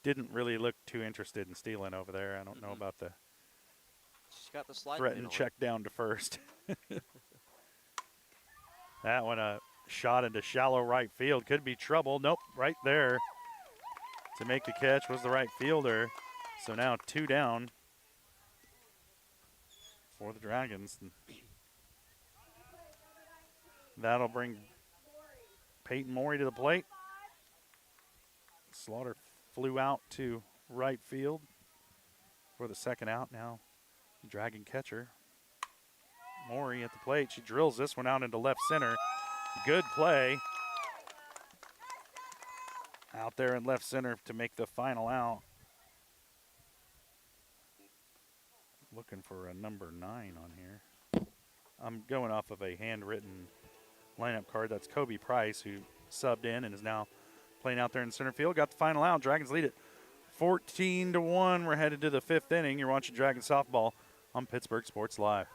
didn't really look too interested in stealing over there. I don't know about the She's got the slide threatened check down to first. That one, a shot into shallow right field. Could be trouble. Nope, right there to make the catch was the right fielder. So now 2 down for the Dragons. That'll bring Peyton Morey to the plate. Slaughter flew out to right field for the second out. Now Dragon catcher Morey at the plate. She drills this one out into left center. Good play out there in left center to make the final out. Looking for a number 9 on here. I'm going off of a handwritten lineup card. That's Kobe Price, who subbed in and is now playing out there in center field. Got the final out. Dragons lead it 14-1. We're headed to the 5th inning. You're watching Dragon softball on Pittsburgh Sports Live.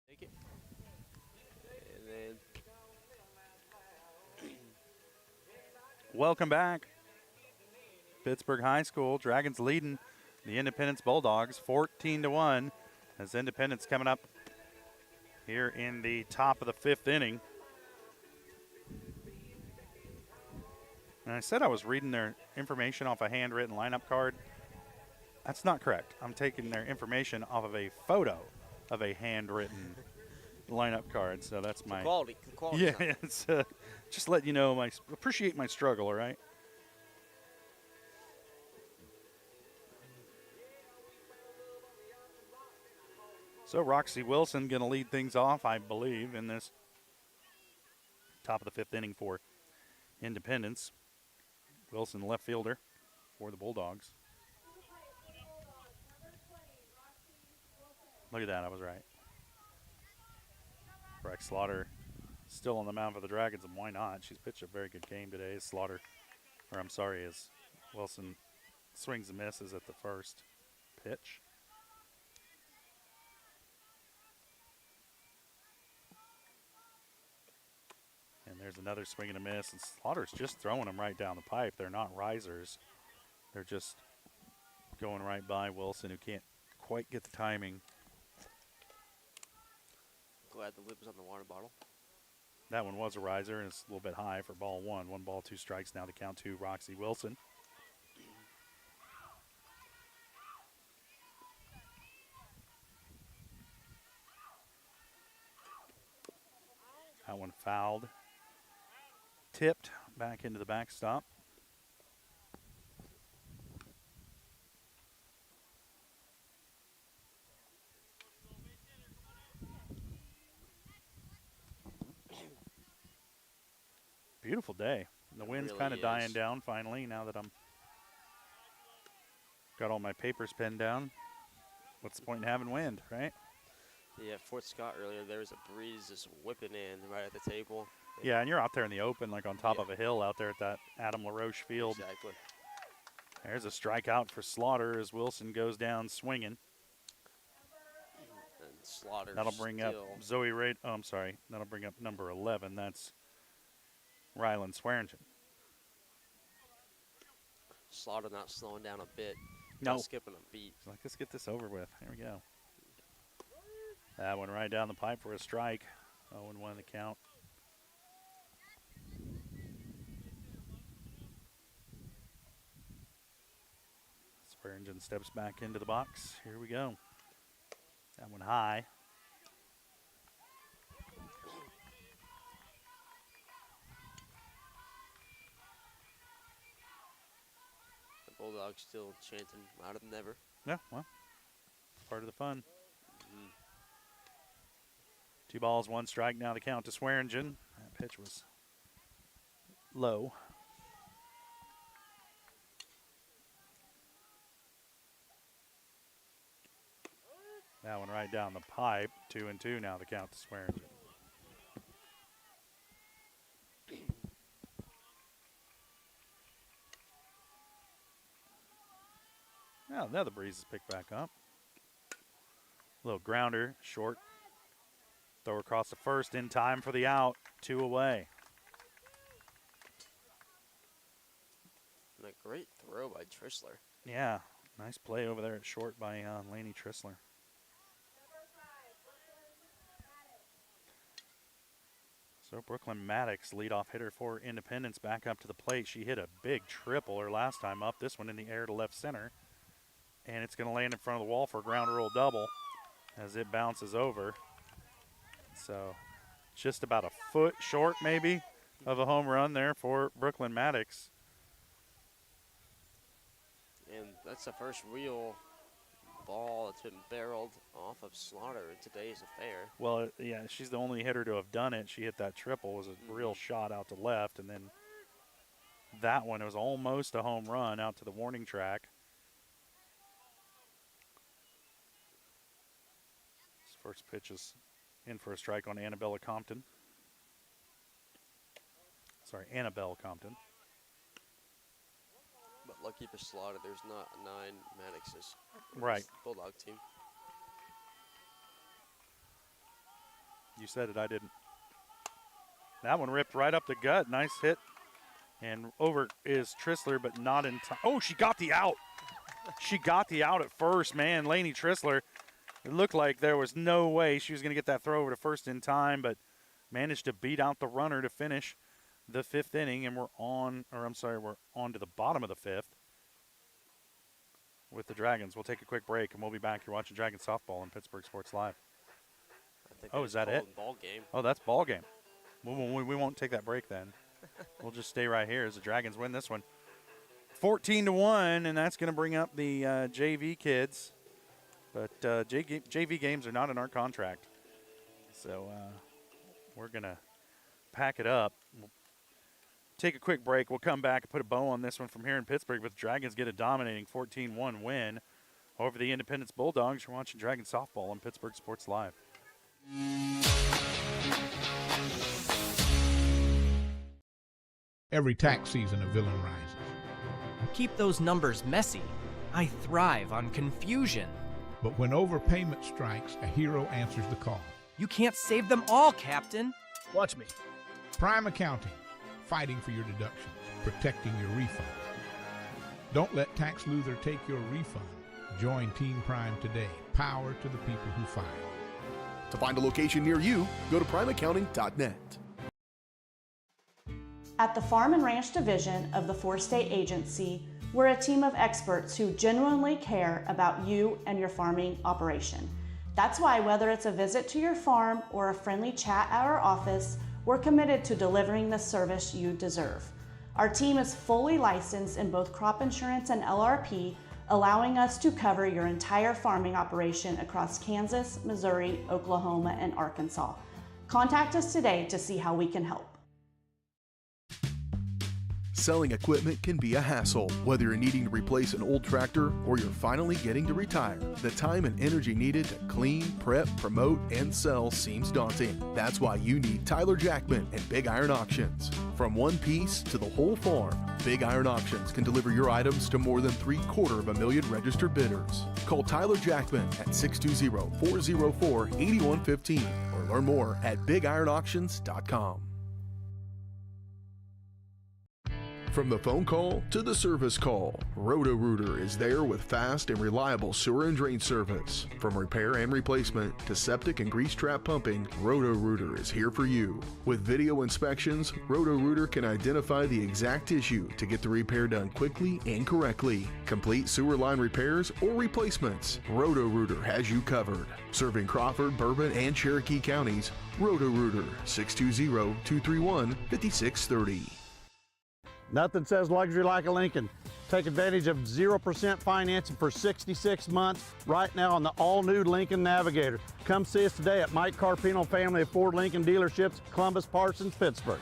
Take it. And then Welcome back. Pittsburgh High School. Dragons leading the Independence Bulldogs 14-1 as Independence coming up here in the top of the 5th inning. And I said I was reading their information off a handwritten lineup card. That's not correct. I'm taking their information off of a photo of a handwritten lineup card. So that's my quality. Yeah, it's just let you know appreciate my struggle, all right? So Roxy Wilson going to lead things off, I believe, in this top of the 5th inning for Independence. Wilson, left fielder for the Bulldogs. Look at that, I was right. Breck Slaughter still on the mound for the Dragons, and why not? She's pitched a very good game today. As Wilson swings and misses at the first pitch. And there's another swing and a miss, and Slaughter's just throwing them right down the pipe. They're not risers. They're just going right by Wilson, who can't quite get the timing. Glad the lid was on the water bottle. That one was a riser, and it's a little bit high for ball 1. 1 ball, 2 strikes. Now the count to Roxy Wilson. That one fouled. Tipped back into the backstop. Beautiful day. The wind's really kind of dying is. down finally now that I'm got all my papers pinned down. What's the point in having wind, right? Yeah, Fort Scott earlier, there was a breeze just whipping in right at the table. Yeah, and you're out there in the open, like on top of a hill out there at that Adam LaRoche field. Exactly. There's a strikeout for Slaughter as Wilson goes down swinging. And Slaughter That'll bring up Zoe Ray. Oh, I'm sorry. That'll bring up number 11. That's Rylan Swearingen. Slaughter not slowing down a bit. No. Not skipping a beat. He's like, let's get this over with. Here we go. That one right down the pipe for a strike. 0-1 the count. Swearingen steps back into the box. Here we go. That one high. Bulldogs still chanting louder than ever. Yeah, well, it's part of the fun. 2 balls, 1 strike. Now the count to Swearingen. That pitch was low. That one right down the pipe. 2-2 now the count to Swearingen. Now the breeze is picked back up. Little grounder, short. Throw across the first in time for the out. 2 away. And a great throw by Trissler. Yeah, nice play over there at short by Laney Trissler. So Brooklyn Maddox, leadoff hitter for Independence, back up to the plate. She hit a big triple her last time up. This one in the air to left center. And it's going to land in front of the wall for a ground rule double as it bounces over. So just about a foot short maybe of a home run there for Brooklyn Maddox. And that's the first real ball that's been barreled off of Slaughter in today's affair. Well, yeah, she's the only hitter to have done it. She hit that triple. It was a real shot out to left. And then that one, it was almost a home run out to the warning track. This first pitch is in for a strike on Annabella Compton. Sorry, Annabelle Compton. But lucky for Slaughter, there's not 9 Maddoxes. Right. Bulldog team. You said it, I didn't. That one ripped right up the gut. Nice hit. And over is Trissler, but not in time. Oh, she got the out. She got the out at first, man. Laney Trissler. It looked like there was no way she was going to get that throw over to first in time, but managed to beat out the runner to finish the 5th inning, and we're on to the bottom of the 5th with the Dragons. We'll take a quick break, and we'll be back. You're watching Dragon Softball on Pittsburgh Sports Live. Oh, is that it? Ball game. Oh, that's ball game. We won't take that break then. We'll just stay right here as the Dragons win this one 14-1, and that's going to bring up the JV kids. But JV games are not in our contract, so we're going to pack it up. We'll take a quick break. We'll come back and put a bow on this one from here in Pittsburgh, but the Dragons get a dominating 14-1 win over the Independence Bulldogs. You're watching Dragon Softball on Pittsburgh Sports Live. Every tax season a villain rises. Keep those numbers messy. I thrive on confusion. But when overpayment strikes, a hero answers the call. You can't save them all, Captain. Watch me. Prime Accounting, fighting for your deductions, protecting your refund. Don't let Tax Luther take your refund. Join Team Prime today. Power to the people who fight. To find a location near you, go to primeaccounting.net. At the Farm and Ranch Division of the Four-State Agency, we're a team of experts who genuinely care about you and your farming operation. That's why whether it's a visit to your farm or a friendly chat at our office, we're committed to delivering the service you deserve. Our team is fully licensed in both crop insurance and LRP, allowing us to cover your entire farming operation across Kansas, Missouri, Oklahoma, and Arkansas. Contact us today to see how we can help. Selling equipment can be a hassle, whether you're needing to replace an old tractor or you're finally getting to retire. The time and energy needed to clean, prep, promote, and sell seems daunting. That's why you need Tyler Jackman and Big Iron Auctions. From one piece to the whole farm, Big Iron Auctions can deliver your items to more than 750,000 registered bidders. Call Tyler Jackman at 620-404-8115 or learn more at BigIronAuctions.com. From the phone call to the service call, Roto-Rooter is there with fast and reliable sewer and drain service. From repair and replacement to septic and grease trap pumping, Roto-Rooter is here for you. With video inspections, Roto-Rooter can identify the exact issue to get the repair done quickly and correctly. Complete sewer line repairs or replacements, Roto-Rooter has you covered. Serving Crawford, Bourbon, and Cherokee counties, Roto-Rooter, 620-231-5630. Nothing says luxury like a Lincoln. Take advantage of 0% financing for 66 months right now on the all-new Lincoln Navigator. Come see us today at Mike Carpino Family of Ford Lincoln Dealerships, Columbus, Parsons, Pittsburg.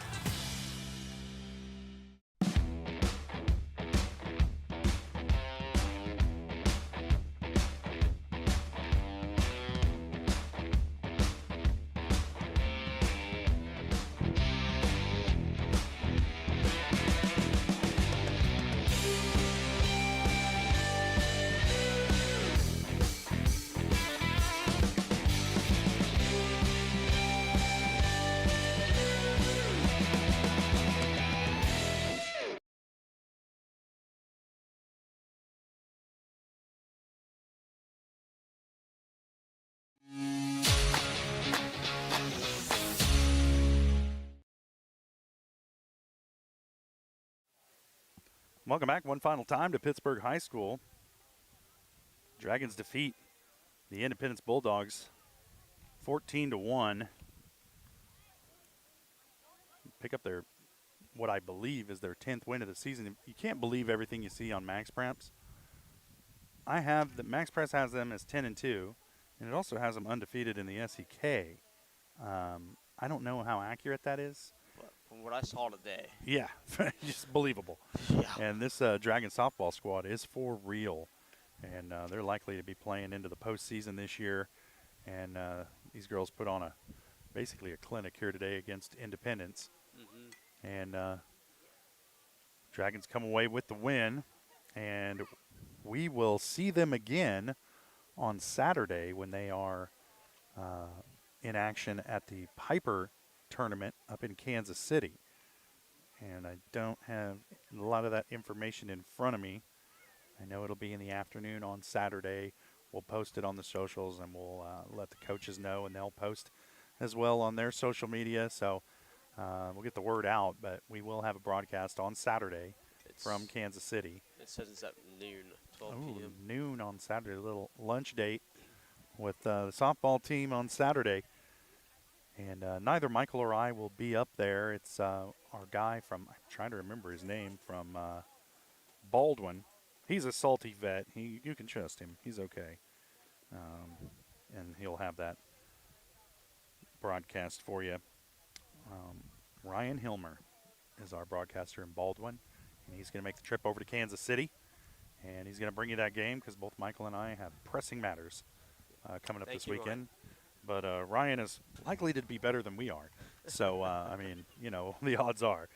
Welcome back one final time to Pittsburg High School. Dragons defeat the Independence Bulldogs 14-1. Pick up their, what I believe is their 10th win of the season. You can't believe everything you see on MaxPreps. MaxPreps has them as 10-2, and it also has them undefeated in the SEK. I don't know how accurate that is. From what I saw today. Yeah, just believable. Yeah. And this Dragon softball squad is for real, and they're likely to be playing into the postseason this year. And these girls put on basically a clinic here today against Independence. Mm-hmm. And Dragons come away with the win, and we will see them again on Saturday when they are in action at the Piper tournament up in Kansas City. And I don't have a lot of that information in front of me. I know it'll be in the afternoon on Saturday. We'll post it on the socials, and we'll let the coaches know, and they'll post as well on their social media. So we'll get the word out, but we will have a broadcast on Saturday from Kansas City. It says it's at noon, 12 p.m. Noon on Saturday, a little lunch date with the softball team on Saturday. And neither Michael or I will be up there. It's our guy from, I'm trying to remember his name, from Baldwin. He's a salty vet. You can trust him. He's okay. And he'll have that broadcast for you. Ryan Hilmer is our broadcaster in Baldwin, and he's going to make the trip over to Kansas City. And he's going to bring you that game because both Michael and I have pressing matters coming up this weekend. Ryan. But Ryan is likely to be better than we are. So, I mean, the odds are.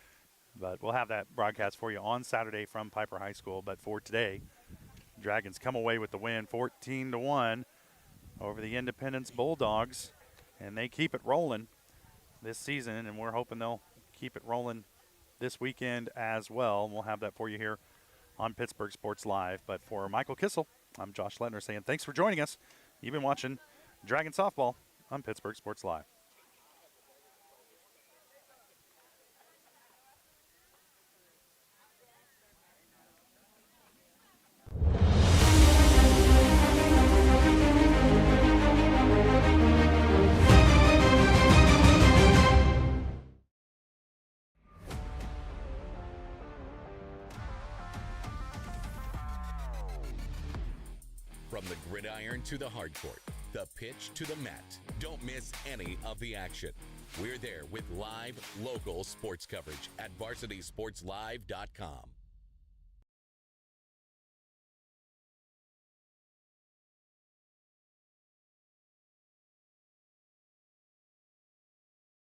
But we'll have that broadcast for you on Saturday from Piper High School. But for today, Dragons come away with the win 14-1 over the Independence Bulldogs. And they keep it rolling this season, and we're hoping they'll keep it rolling this weekend as well. And we'll have that for you here on Pittsburgh Sports Live. But for Michael Kissel, I'm Josh Lettner saying thanks for joining us. You've been watching Dragon Softball on Pittsburgh Sports Live. From the gridiron to the hard court, the pitch to the mat, don't miss any of the action. We're there with live, local sports coverage at VarsitySportsLive.com.